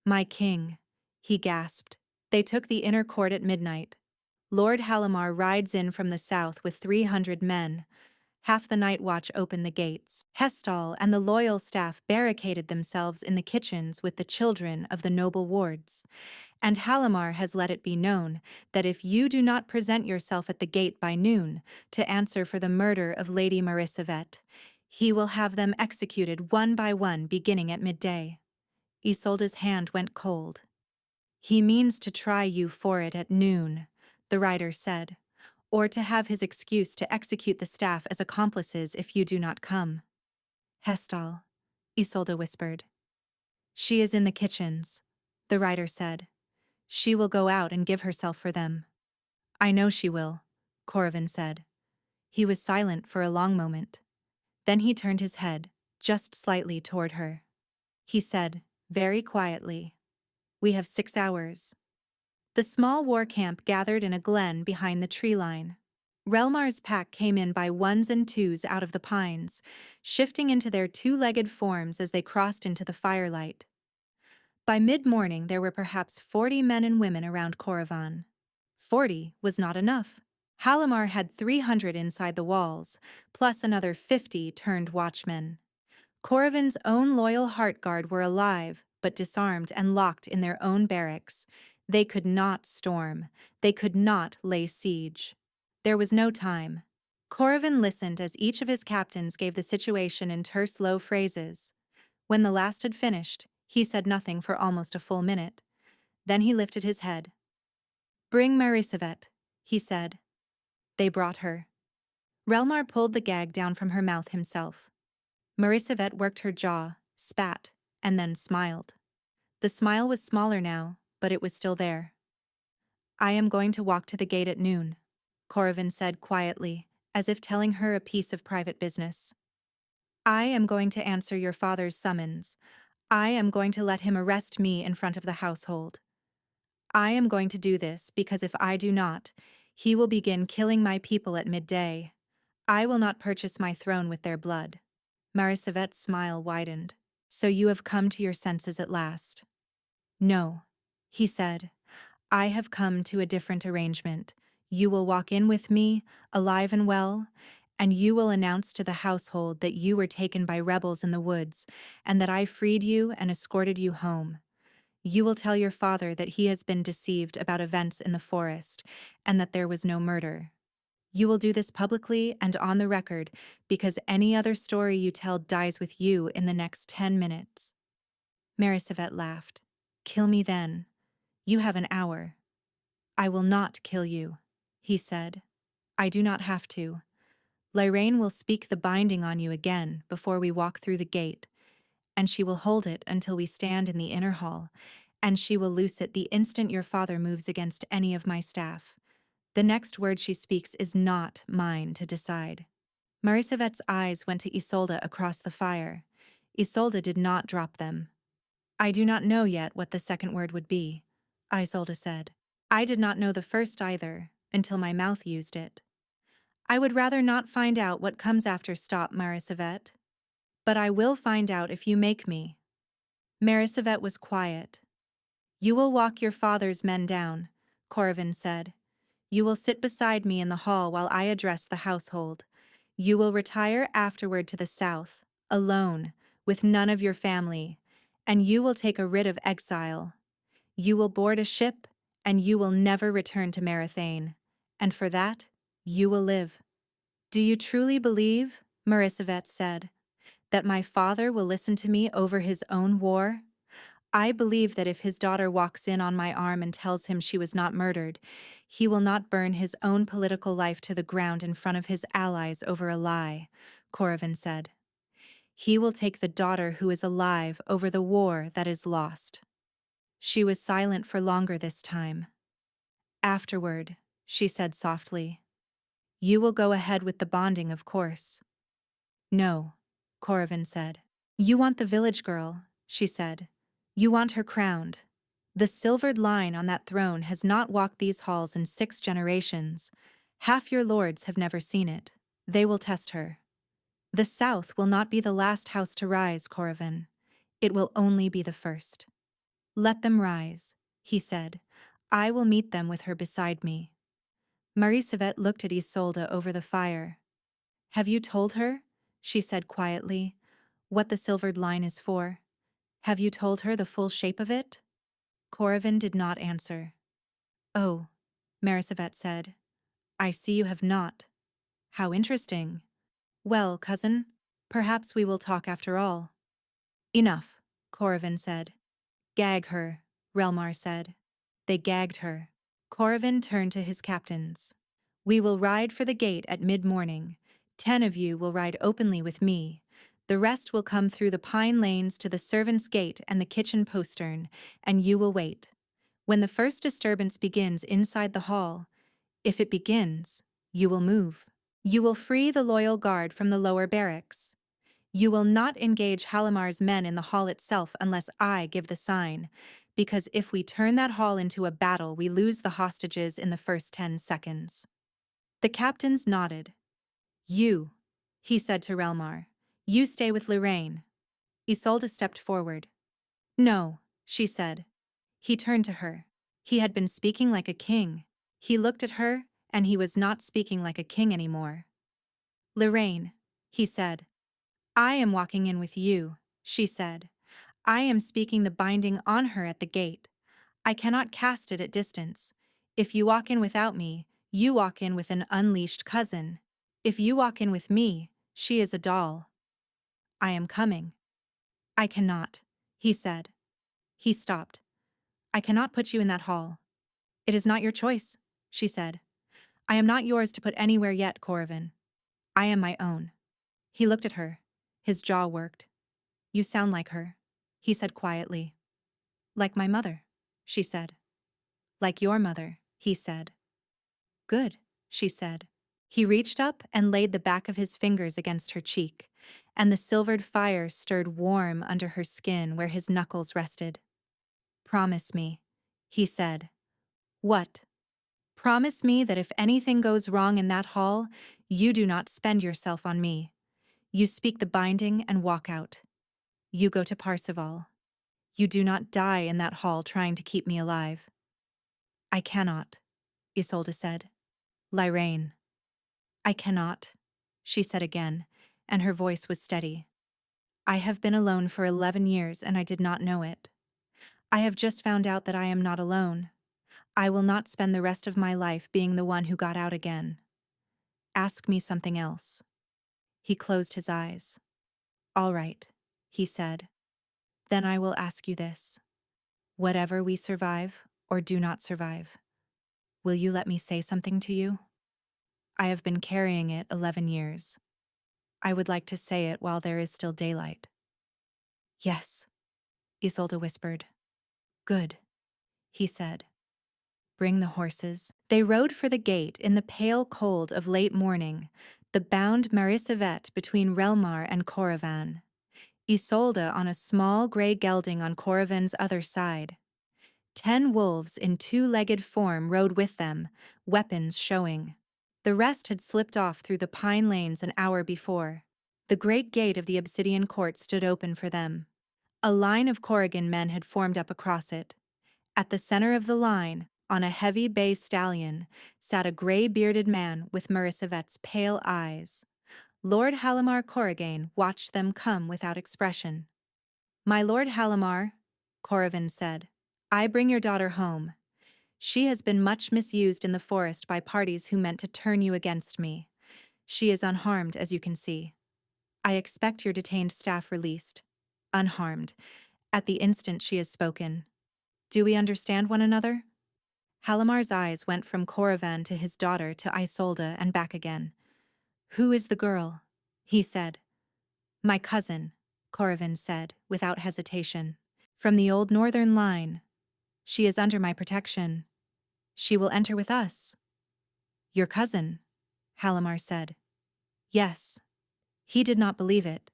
"My king," he gasped. They took the inner court at midnight. Lord Halimar rides in from the south with 300 men. Half the night watch opened the gates. Hestal and the loyal staff barricaded themselves in the kitchens with the children of the noble wards. And Halimar has let it be known that if you do not present yourself at the gate by noon to answer for the murder of Lady Merisavet, he will have them executed one by one beginning at midday. Isolde's hand went cold. "He means to try you for it at noon," the rider said, "or to have his excuse to execute the staff as accomplices if you do not come." "Hestal," Isolde whispered. "She is in the kitchens," the rider said. "She will go out and give herself for them." "I know she will," Corvin said. He was silent for a long moment. Then he turned his head, just slightly toward her. He said, very quietly, "We have 6 hours." The small war camp gathered in a glen behind the tree line. Relmar's pack came in by ones and twos out of the pines, shifting into their two-legged forms as they crossed into the firelight. By mid-morning there were perhaps 40 men and women around Coravan. 40 was not enough. Halimar had 300 inside the walls, plus another 50 turned watchmen. Coravan's own loyal heart guard were alive, but disarmed and locked in their own barracks. They could not storm. They could not lay siege. There was no time. Coravan listened as each of his captains gave the situation in terse, low phrases. When the last had finished, he said nothing for almost a full minute. Then he lifted his head. "Bring Merisavet," he said. They brought her. Relmar pulled the gag down from her mouth himself. Merisavet worked her jaw, spat, and then smiled. The smile was smaller now, but it was still there. "I am going to walk to the gate at noon," Coravan said quietly, as if telling her a piece of private business. "I am going to answer your father's summons. I am going to let him arrest me in front of the household. I am going to do this because if I do not, he will begin killing my people at midday. I will not purchase my throne with their blood." Merisavet's smile widened. "So you have come to your senses at last." "No," he said. "I have come to a different arrangement. You will walk in with me, alive and well, and you will announce to the household that you were taken by rebels in the woods, and that I freed you and escorted you home. You will tell your father that he has been deceived about events in the forest, and that there was no murder. You will do this publicly and on the record, because any other story you tell dies with you in the next 10 minutes. Merisavet laughed. "Kill me then. You have an hour." "I will not kill you," he said. "I do not have to. Lyrane will speak the binding on you again before we walk through the gate, and she will hold it until we stand in the inner hall, and she will loose it the instant your father moves against any of my staff. The next word she speaks is not mine to decide." Merisavet's eyes went to Isolde across the fire. Isolde did not drop them. "I do not know yet what the second word would be," Isolde said. "I did not know the first either, until my mouth used it. I would rather not find out what comes after stop, Merisavet. But I will find out if you make me." Merisavet was quiet. "You will walk your father's men down," Coravan said. "You will sit beside me in the hall while I address the household. You will retire afterward to the south, alone, with none of your family, and you will take a writ of exile. You will board a ship, and you will never return to Marathane, and for that, you will live." "Do you truly believe," Merisavet said, "that my father will listen to me over his own war? I believe that if his daughter walks in on my arm and tells him she was not murdered, he will not burn his own political life to the ground in front of his allies over a lie," Coravan said. "He will take the daughter who is alive over the war that is lost." She was silent for longer this time. "Afterward," she said softly, "you will go ahead with the bonding, of course." "No," Coravan said. "You want the village girl," she said. "You want her crowned. The silvered line on that throne has not walked these halls in 6 generations. Half your lords have never seen it." They will test her. The South will not be the last house to rise, Corrivan. It will only be the first. Let them rise, he said. I will meet them with her beside me. Marie-Savette looked at Isolde over the fire. Have you told her, she said quietly, what the silvered line is for? Have you told her the full shape of it? Corrivan did not answer. Oh, Marie-Savette said. I see you have not. How interesting. Well, cousin, perhaps we will talk after all. Enough, Corrivan said. Gag her, Relmar said. They gagged her. Corrivan turned to his captains. We will ride for the gate at mid-morning. 10 of you will ride openly with me. The rest will come through the pine lanes to the servants' gate and the kitchen postern, and you will wait. When the first disturbance begins inside the hall, if it begins, you will move. You will free the loyal guard from the lower barracks. You will not engage Halamar's men in the hall itself unless I give the sign, because if we turn that hall into a battle, we lose the hostages in the first 10 seconds. The captains nodded. You, he said to Relmar, you stay with Lorraine. Isolde stepped forward. No, she said. He turned to her. He had been speaking like a king. He looked at her, and he was not speaking like a king anymore. Lorraine, he said. I am walking in with you, she said. I am speaking the binding on her at the gate. I cannot cast it at distance. If you walk in without me, you walk in with an unleashed cousin. If you walk in with me, she is a doll. I am coming. I cannot, he said. He stopped. I cannot put you in that hall. It is not your choice, she said. I am not yours to put anywhere yet, Corrivan. I am my own. He looked at her. His jaw worked. You sound like her, he said quietly. Like my mother, she said. Like your mother, he said. Good, she said. He reached up and laid the back of his fingers against her cheek, and the silvered fire stirred warm under her skin where his knuckles rested. Promise me, he said. What? Promise me that if anything goes wrong in that hall, you do not spend yourself on me. You speak the binding and walk out. You go to Parseval. You do not die in that hall trying to keep me alive. I cannot, Isolde said. Lorraine. I cannot, she said again, and her voice was steady. I have been alone for 11 years and I did not know it. I have just found out that I am not alone. I will not spend the rest of my life being the one who got out again. Ask me something else. He closed his eyes. All right, he said. Then I will ask you this. Whatever we survive or do not survive, will you let me say something to you? I have been carrying it 11 years. I would like to say it while there is still daylight. Yes, Isolde whispered. Good, he said. Bring the horses. They rode for the gate in the pale cold of late morning, the bound Marie-Savette between Relmar and Corrivan. Isolde on a small gray gelding on Corrivan's other side. 10 wolves in two-legged form rode with them, weapons showing. The rest had slipped off through the pine lanes an hour before. The great gate of the obsidian court stood open for them. A line of Corrigan men had formed up across it. At the center of the line, on a heavy bay stallion, sat a gray-bearded man with Marie-Savette's pale eyes. Lord Halamar Corrigan watched them come without expression. My Lord Halamar, Corrivan said, I bring your daughter home. She has been much misused in the forest by parties who meant to turn you against me. She is unharmed, as you can see. I expect your detained staff released, unharmed, at the instant she has spoken. Do we understand one another? Halamar's eyes went from Corrivan to his daughter to Isolde and back again. Who is the girl? He said. My cousin, Corrivan said, without hesitation. From the old northern line. She is under my protection. She will enter with us. Your cousin, Halamar said. Yes. He did not believe it,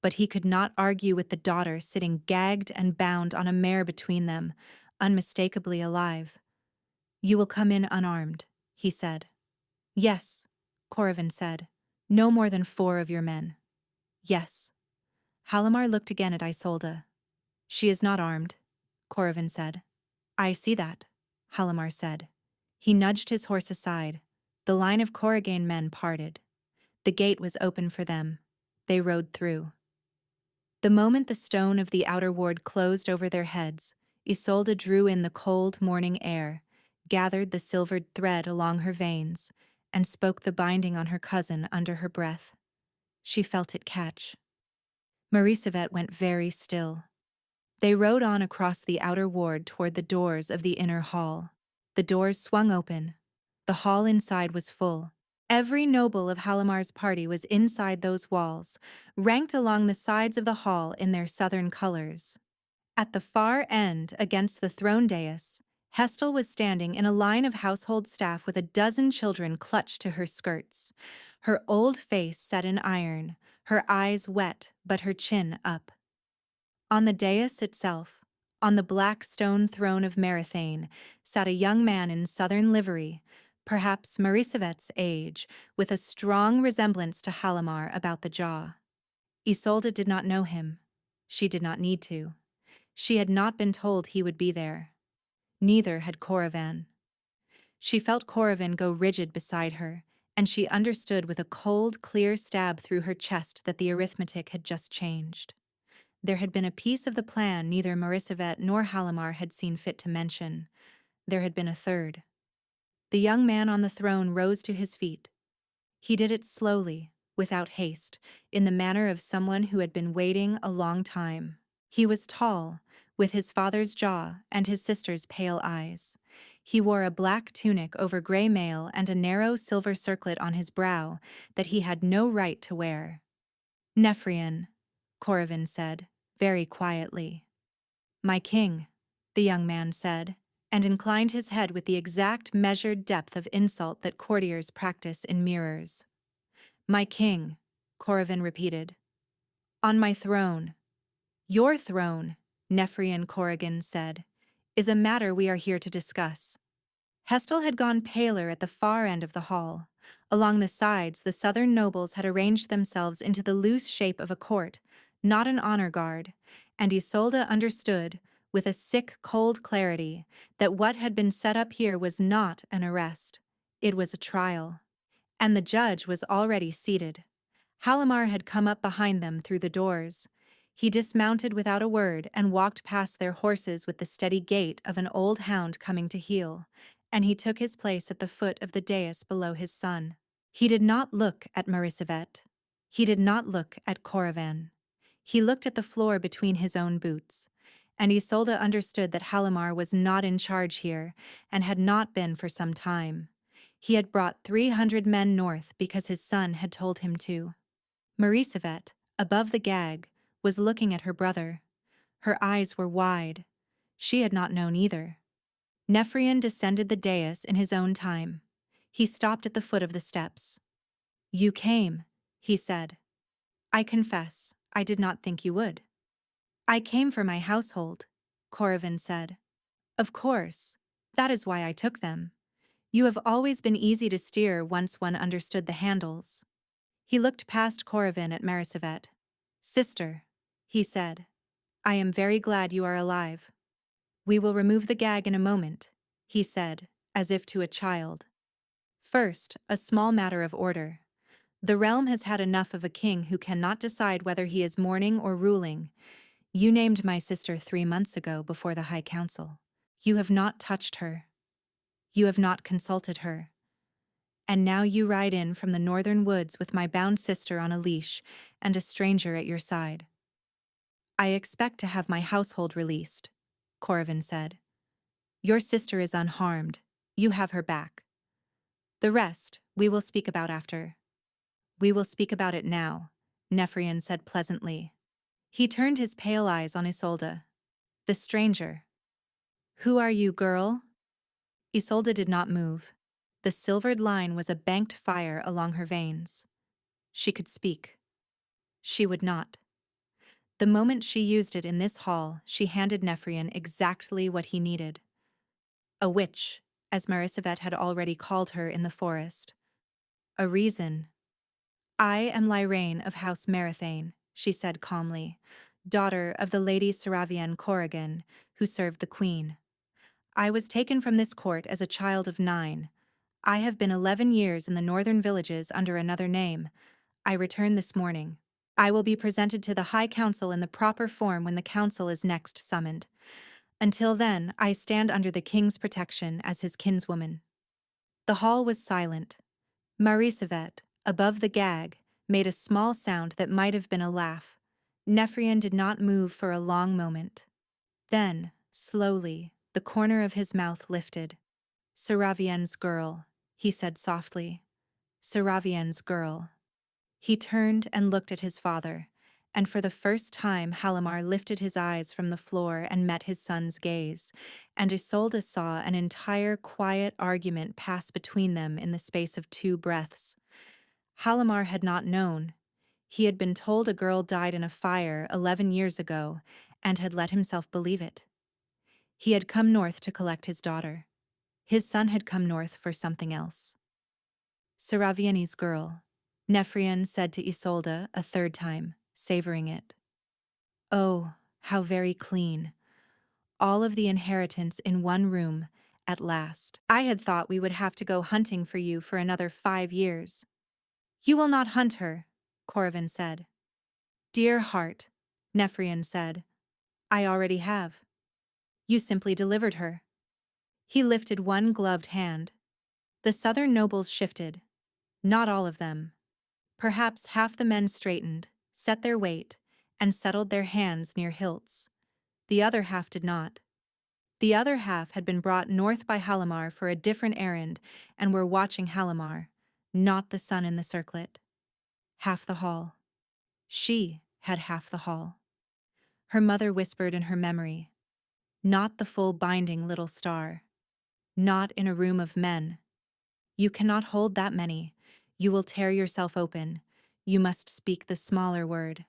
but he could not argue with the daughter sitting gagged and bound on a mare between them, unmistakably alive. You will come in unarmed, he said. Yes, Corrivan said. No more than 4 of your men. Yes. Halimar looked again at Isolde. She is not armed, Corvin said. I see that, Halimar said. He nudged his horse aside. The line of Corrigan men parted. The gate was open for them. They rode through. The moment the stone of the outer ward closed over their heads, Isolde drew in the cold morning air, gathered the silvered thread along her veins, and spoke the binding on her cousin under her breath. She felt it catch. Marisavet went very still. They rode on across the outer ward toward the doors of the inner hall. The doors swung open. The hall inside was full. Every noble of Halimar's party was inside those walls, ranked along the sides of the hall in their southern colors. At the far end, against the throne dais, Hestel was standing in a line of household staff with a dozen children clutched to her skirts, her old face set in iron, her eyes wet but her chin up. On the dais itself, on the black stone throne of Marathane, sat a young man in southern livery, perhaps Marisavet's age, with a strong resemblance to Halimar about the jaw. Isolde did not know him. She did not need to. She had not been told he would be there. Neither had Corrigan. She felt Corrigan go rigid beside her, and she understood with a cold, clear stab through her chest that the arithmetic had just changed. There had been a piece of the plan neither Marisavet nor Halimar had seen fit to mention. There had been a third. The young man on the throne rose to his feet. He did it slowly, without haste, in the manner of someone who had been waiting a long time. He was tall, with his father's jaw and his sister's pale eyes. He wore a black tunic over gray mail and a narrow silver circlet on his brow that he had no right to wear. Nefrian, Corrigan said, very quietly. My king, the young man said, and inclined his head with the exact measured depth of insult that courtiers practice in mirrors. My king, Corrigan repeated. On my throne. Your throne, Nefrian Corrigan said, is a matter we are here to discuss. Hestel had gone paler at the far end of the hall. Along the sides, the southern nobles had arranged themselves into the loose shape of a court, not an honor guard, and Isolde understood, with a sick, cold clarity, that what had been set up here was not an arrest. It was a trial. And the judge was already seated. Halimar had come up behind them through the doors. He dismounted without a word and walked past their horses with the steady gait of an old hound coming to heel, and he took his place at the foot of the dais below his son. He did not look at Marisavet. He did not look at Corrigan. He looked at the floor between his own boots, and Isolde understood that Halimar was not in charge here and had not been for some time. He had brought 300 men north because his son had told him to. Marisavet, above the gag, was looking at her brother. Her eyes were wide. She had not known either. Nefrian descended the dais in his own time. He stopped at the foot of the steps. You came, he said. I confess, I did not think you would. I came for my household, Corrigan said. Of course, that is why I took them. You have always been easy to steer once one understood the handles. He looked past Corrigan at Marisavet. Sister, he said, I am very glad you are alive. We will remove the gag in a moment, he said, as if to a child. First, a small matter of order. The realm has had enough of a king who cannot decide whether he is mourning or ruling. You named my sister 3 months ago before the High Council. You have not touched her. You have not consulted her. And now you ride in from the northern woods with my bound sister on a leash and a stranger at your side. I expect to have my household released, Corrigan said. Your sister is unharmed. You have her back. The rest we will speak about after. We will speak about it now, Nefrian said pleasantly. He turned his pale eyes on Isolde. The stranger. Who are you, girl? Isolde did not move. The silvered line was a banked fire along her veins. She could speak. She would not. The moment she used it in this hall, she handed Nefrian exactly what he needed. A witch, as Marisavet had already called her in the forest. A reason. I am Lyrane of House Marathane, she said calmly, daughter of the Lady Saravian Corrigan, who served the queen. I was taken from this court as a child of 9. I have been 11 years in the northern villages under another name. I returned this morning. I will be presented to the High Council in the proper form when the council is next summoned. Until then, I stand under the king's protection as his kinswoman. The hall was silent. Marisavet, above the gag, made a small sound that might have been a laugh. Nefrian did not move for a long moment. Then, slowly, the corner of his mouth lifted. Saravien's girl, he said softly. Saravien's girl. He turned and looked at his father, and for the first time Halimar lifted his eyes from the floor and met his son's gaze, and Isolde saw an entire quiet argument pass between them in the space of 2 breaths. Halimar had not known. He had been told a girl died in a fire 11 years ago, and had let himself believe it. He had come north to collect his daughter. His son had come north for something else. Saraviani's girl, Nefrian said to Isolde a 3rd time, savoring it. Oh, how very clean. All of the inheritance in one room, at last. I had thought we would have to go hunting for you for another 5 years. You will not hunt her, Corvin said. Dear heart, Nefrian said. I already have. You simply delivered her. He lifted one gloved hand. The southern nobles shifted. Not all of them. Perhaps half the men straightened, set their weight, and settled their hands near hilts. The other half did not. The other half had been brought north by Halimar for a different errand and were watching Halimar, not the sun in the circlet. Half the hall. She had half the hall. Her mother whispered in her memory. Not the full binding little star. Not in a room of men. You cannot hold that many. You will tear yourself open. You must speak the smaller word.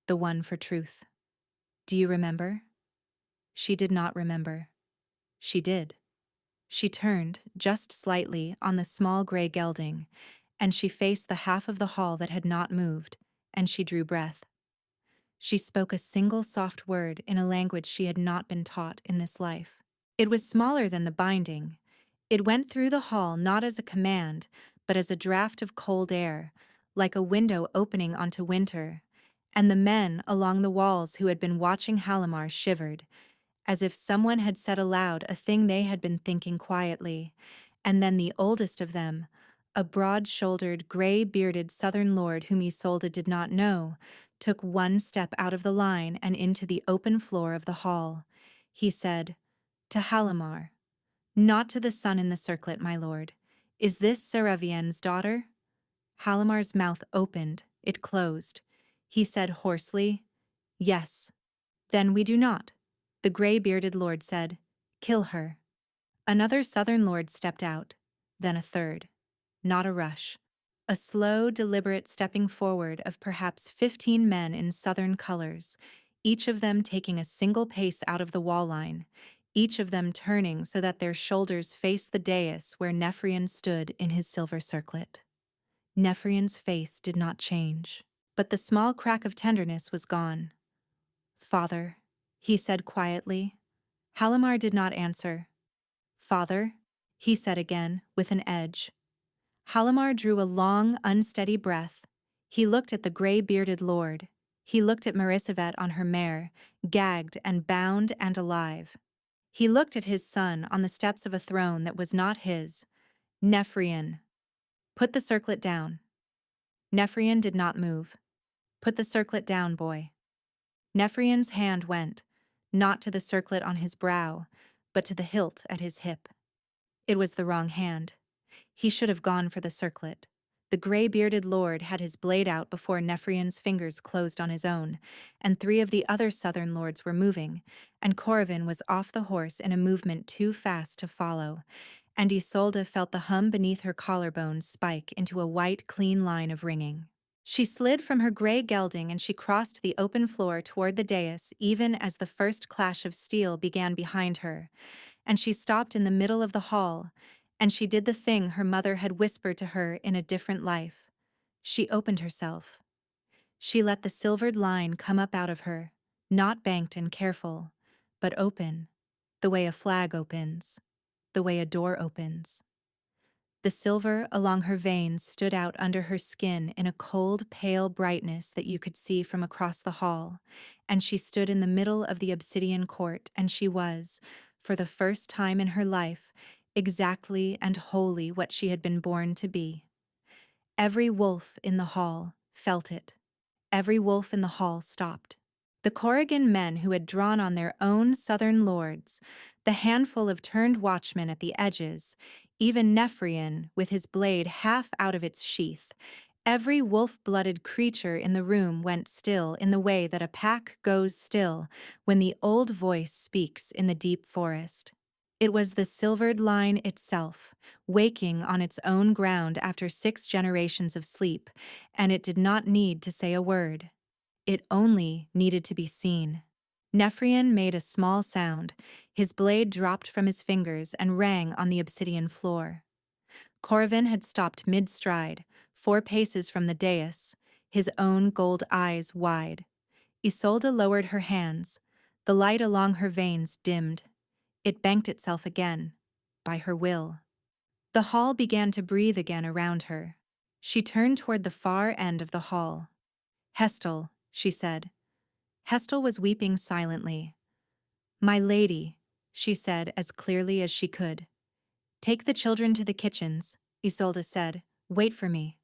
The one for truth. Do you remember? She did not remember. She did. She turned, just slightly, on the small gray gelding, and she faced the half of the hall that had not moved, and she drew breath. She spoke a single soft word in a language she had not been taught in this life. It was smaller than the binding. It went through the hall not as a command, but as a draft of cold air, like a window opening onto winter, and the men along the walls who had been watching Halimar shivered, as if someone had said aloud a thing they had been thinking quietly, and then the oldest of them, a broad-shouldered, gray-bearded southern lord whom Isolde did not know, took one step out of the line and into the open floor of the hall. He said, To Halimar, not to the sun in the circlet, my lord. Is this Saravien's daughter? Halimar's mouth opened, it closed. He said hoarsely, Yes. Then we do not. The gray-bearded lord said, Kill her. Another southern lord stepped out, then a third. Not a rush. A slow, deliberate stepping forward of perhaps 15 men in southern colors, each of them taking a single pace out of the wall line, each of them turning so that their shoulders faced the dais where Nefrian stood in his silver circlet. Nefrian's face did not change, but the small crack of tenderness was gone. Father, he said quietly. Halimar did not answer. Father, he said again, with an edge. Halimar drew a long, unsteady breath. He looked at the gray-bearded lord. He looked at Marisavet on her mare, gagged and bound and alive. He looked at his son on the steps of a throne that was not his. Nefrian. Put the circlet down. Nefrian did not move. Put the circlet down, boy. Nefrian's hand went, not to the circlet on his brow, but to the hilt at his hip. It was the wrong hand. He should have gone for the circlet. The gray-bearded lord had his blade out before Nefrian's fingers closed on his own, and 3 of the other southern lords were moving, and Corvin was off the horse in a movement too fast to follow, and Isolde felt the hum beneath her collarbones spike into a white, clean line of ringing. She slid from her gray gelding and she crossed the open floor toward the dais even as the first clash of steel began behind her, and she stopped in the middle of the hall, and she did the thing her mother had whispered to her in a different life. She opened herself. She let the silvered line come up out of her, not banked and careful, but open, the way a flag opens, the way a door opens. The silver along her veins stood out under her skin in a cold, pale brightness that you could see from across the hall, and she stood in the middle of the obsidian court, and she was, for the first time in her life, exactly and wholly what she had been born to be. Every wolf in the hall felt it. Every wolf in the hall stopped. The Corrigan men who had drawn on their own southern lords, the handful of turned watchmen at the edges, even Nephrian with his blade half out of its sheath, every wolf-blooded creature in the room went still in the way that a pack goes still when the old voice speaks in the deep forest. It was the silvered line itself, waking on its own ground after 6 generations of sleep, and it did not need to say a word. It only needed to be seen. Nephrian made a small sound. His blade dropped from his fingers and rang on the obsidian floor. Corvin had stopped mid-stride, 4 paces from the dais, his own gold eyes wide. Isolde lowered her hands. The light along her veins dimmed. It banked itself again, by her will. The hall began to breathe again around her. She turned toward the far end of the hall. "Hestel," she said. Hestel was weeping silently. "My lady," she said as clearly as she could. "Take the children to the kitchens," Isolde said. "Wait for me."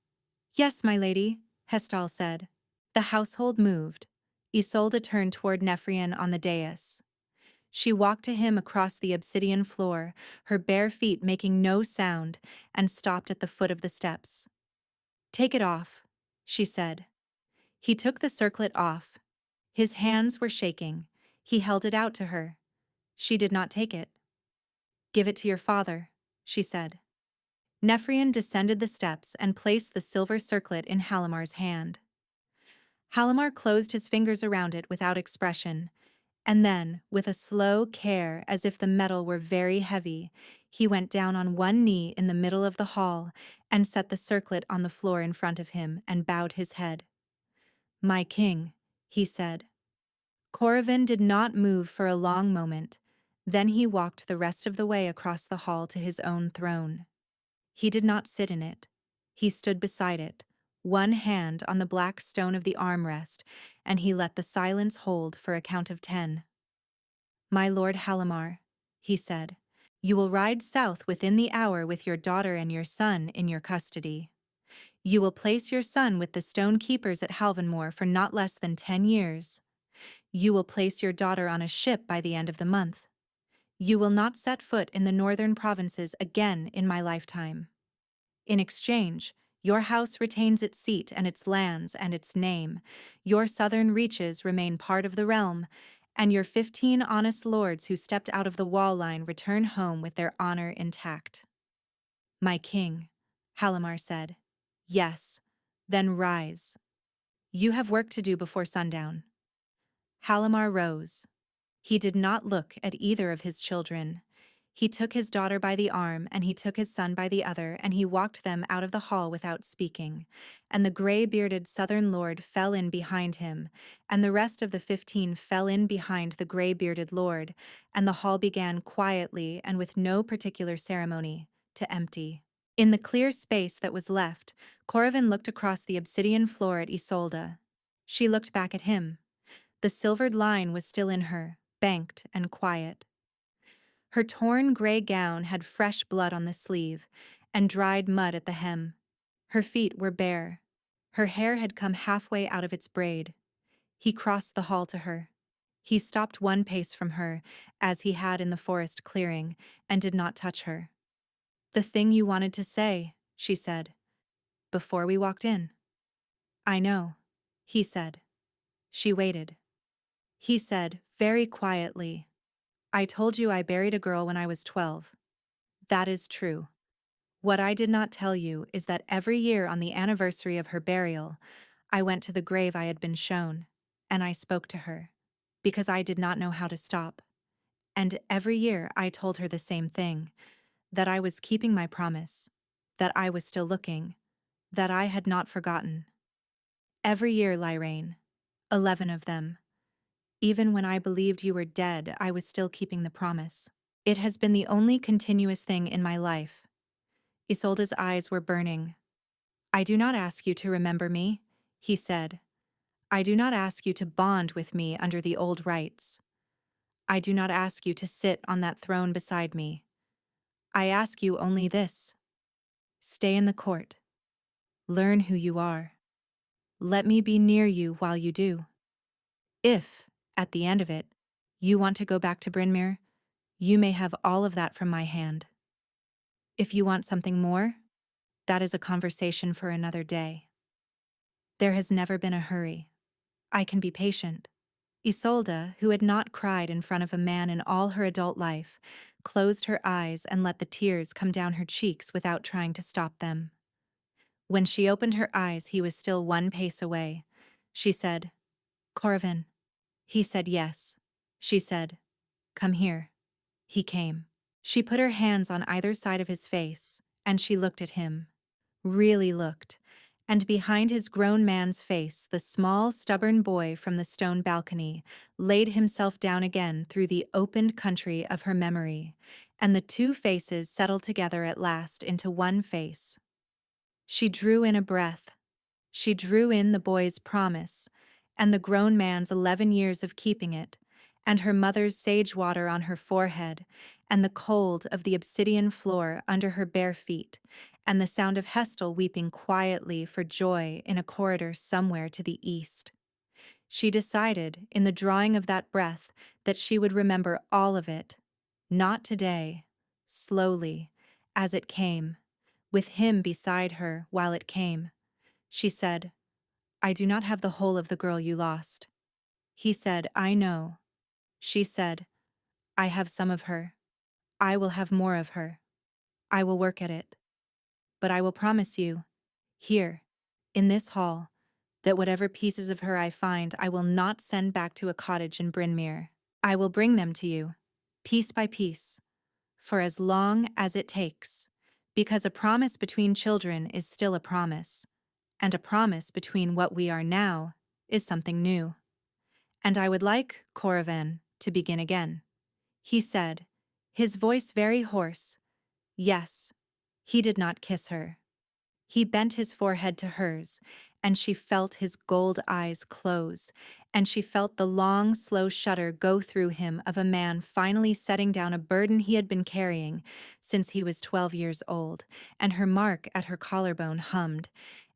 "Yes, my lady," Hestal said. The household moved. Isolde turned toward Nephrian on the dais. She walked to him across the obsidian floor, her bare feet making no sound, and stopped at the foot of the steps. "Take it off," she said. He took the circlet off. His hands were shaking. He held it out to her. She did not take it. "Give it to your father," she said. Nephrian descended the steps and placed the silver circlet in Halamar's hand. Halamar closed his fingers around it without expression, and then, with a slow care as if the metal were very heavy, he went down on one knee in the middle of the hall and set the circlet on the floor in front of him and bowed his head. "My king," he said. Corvin did not move for a long moment. Then he walked the rest of the way across the hall to his own throne. He did not sit in it. He stood beside it, one hand on the black stone of the armrest, and he let the silence hold for a count of 10. "My lord Halamar," he said, "you will ride south within the hour with your daughter and your son in your custody. You will place your son with the stone keepers at Halvanmore for not less than 10 years. You will place your daughter on a ship by the end of the month. You will not set foot in the northern provinces again in my lifetime. In exchange, your house retains its seat and its lands and its name. Your southern reaches remain part of the realm, and your 15 honest lords who stepped out of the wall line return home with their honor intact." "My king," Halamar said. "Yes, then rise. You have work to do before sundown." Halamar rose. He did not look at either of his children. He took his daughter by the arm, and he took his son by the other, and he walked them out of the hall without speaking. And the gray-bearded southern lord fell in behind him, and the rest of the 15 fell in behind the gray-bearded lord, and the hall began quietly and with no particular ceremony to empty. In the clear space that was left, Corvin looked across the obsidian floor at Isolde. She looked back at him. The silvered line was still in her, banked and quiet. Her torn gray gown had fresh blood on the sleeve and dried mud at the hem. Her feet were bare. Her hair had come halfway out of its braid. He crossed the hall to her. He stopped 1 pace from her, as he had in the forest clearing, and did not touch her. "The thing you wanted to say," she said, "before we walked in." "I know," he said. She waited. He said, very quietly, "I told you I buried a girl when I was 12. That is true. What I did not tell you is that every year on the anniversary of her burial, I went to the grave I had been shown, and I spoke to her, because I did not know how to stop. And every year I told her the same thing, that I was keeping my promise, that I was still looking, that I had not forgotten. Every year, Lyrane, 11 of them. Even when I believed you were dead, I was still keeping the promise. It has been the only continuous thing in my life. Isolde's eyes were burning. I do not ask you to remember me, he said. I do not ask you to bond with me under the old rites. I do not ask you to sit on that throne beside me. I ask you only this. Stay in the court. Learn who you are. Let me be near you while you do. If, at the end of it, you want to go back to Bryn Mawr, you may have all of that from my hand. If you want something more, that is a conversation for another day. There has never been a hurry. I can be patient. Isolde, who had not cried in front of a man in all her adult life, closed her eyes and let the tears come down her cheeks without trying to stop them. When she opened her eyes, he was still 1 pace away. She said, "Corvin." He said yes. She said, "Come here." He came. She put her hands on either side of his face, and she looked at him. Really looked. And behind his grown man's face, the small, stubborn boy from the stone balcony laid himself down again through the opened country of her memory, and the 2 faces settled together at last into 1 face. She drew in a breath. She drew in the boy's promise, and the grown man's 11 years of keeping it, and her mother's sage water on her forehead, and the cold of the obsidian floor under her bare feet, and the sound of Hestel weeping quietly for joy in a corridor somewhere to the east. She decided, in the drawing of that breath, that she would remember all of it. Not today. Slowly, as it came, with him beside her while it came. She said, "I do not have the whole of the girl you lost." He said, "I know." She said, "I have some of her. I will have more of her. I will work at it. But I will promise you, here, in this hall, that whatever pieces of her I find, I will not send back to a cottage in Bryn Mawr. I will bring them to you, piece by piece, for as long as it takes, because a promise between children is still a promise, and a promise between what we are now is something new. And I would like, Corvin, to begin again," he said, his voice very hoarse. Yes, he did not kiss her. He bent his forehead to hers, and she felt his gold eyes close, and she felt the long, slow shudder go through him of a man finally setting down a burden he had been carrying since he was 12 years old, and her mark at her collarbone hummed,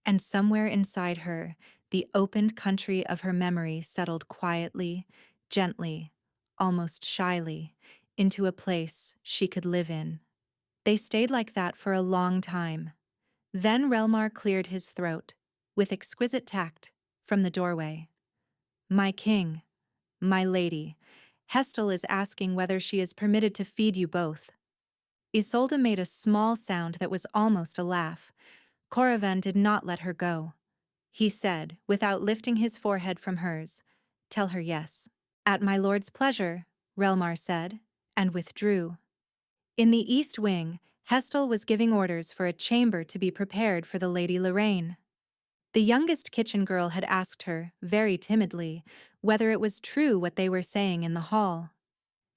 and somewhere inside her, the opened country of her memory settled quietly, gently, almost shyly, into a place she could live in. They stayed like that for a long time. Then Relmar cleared his throat, with exquisite tact, from the doorway. "My king, my lady, Hestel is asking whether she is permitted to feed you both." Isolde made a small sound that was almost a laugh. Corvin did not let her go. He said, without lifting his forehead from hers, "Tell her yes." "At my lord's pleasure," Relmar said, and withdrew. In the east wing, Hestel was giving orders for a chamber to be prepared for the Lady Lorraine. The youngest kitchen girl had asked her, very timidly, whether it was true what they were saying in the hall.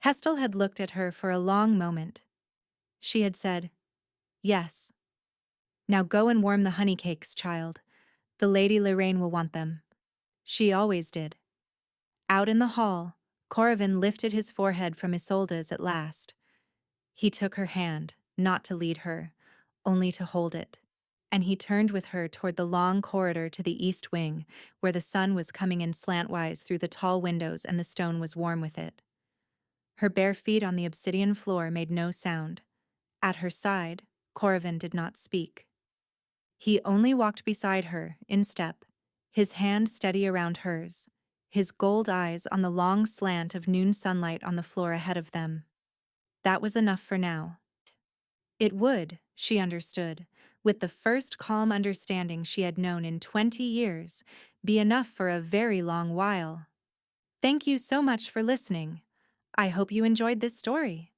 Hestel had looked at her for a long moment. She had said, "Yes. Now go and warm the honey cakes, child. The Lady Lorraine will want them." She always did. Out in the hall, Corvin lifted his forehead from Isolde's at last. He took her hand, not to lead her, only to hold it, and he turned with her toward the long corridor to the east wing, where the sun was coming in slantwise through the tall windows and the stone was warm with it. Her bare feet on the obsidian floor made no sound. At her side, Corvin did not speak. He only walked beside her, in step, his hand steady around hers, his gold eyes on the long slant of noon sunlight on the floor ahead of them. That was enough for now. It would, she understood, with the first calm understanding she had known in 20 years, be enough for a very long while. Thank you so much for listening. I hope you enjoyed this story.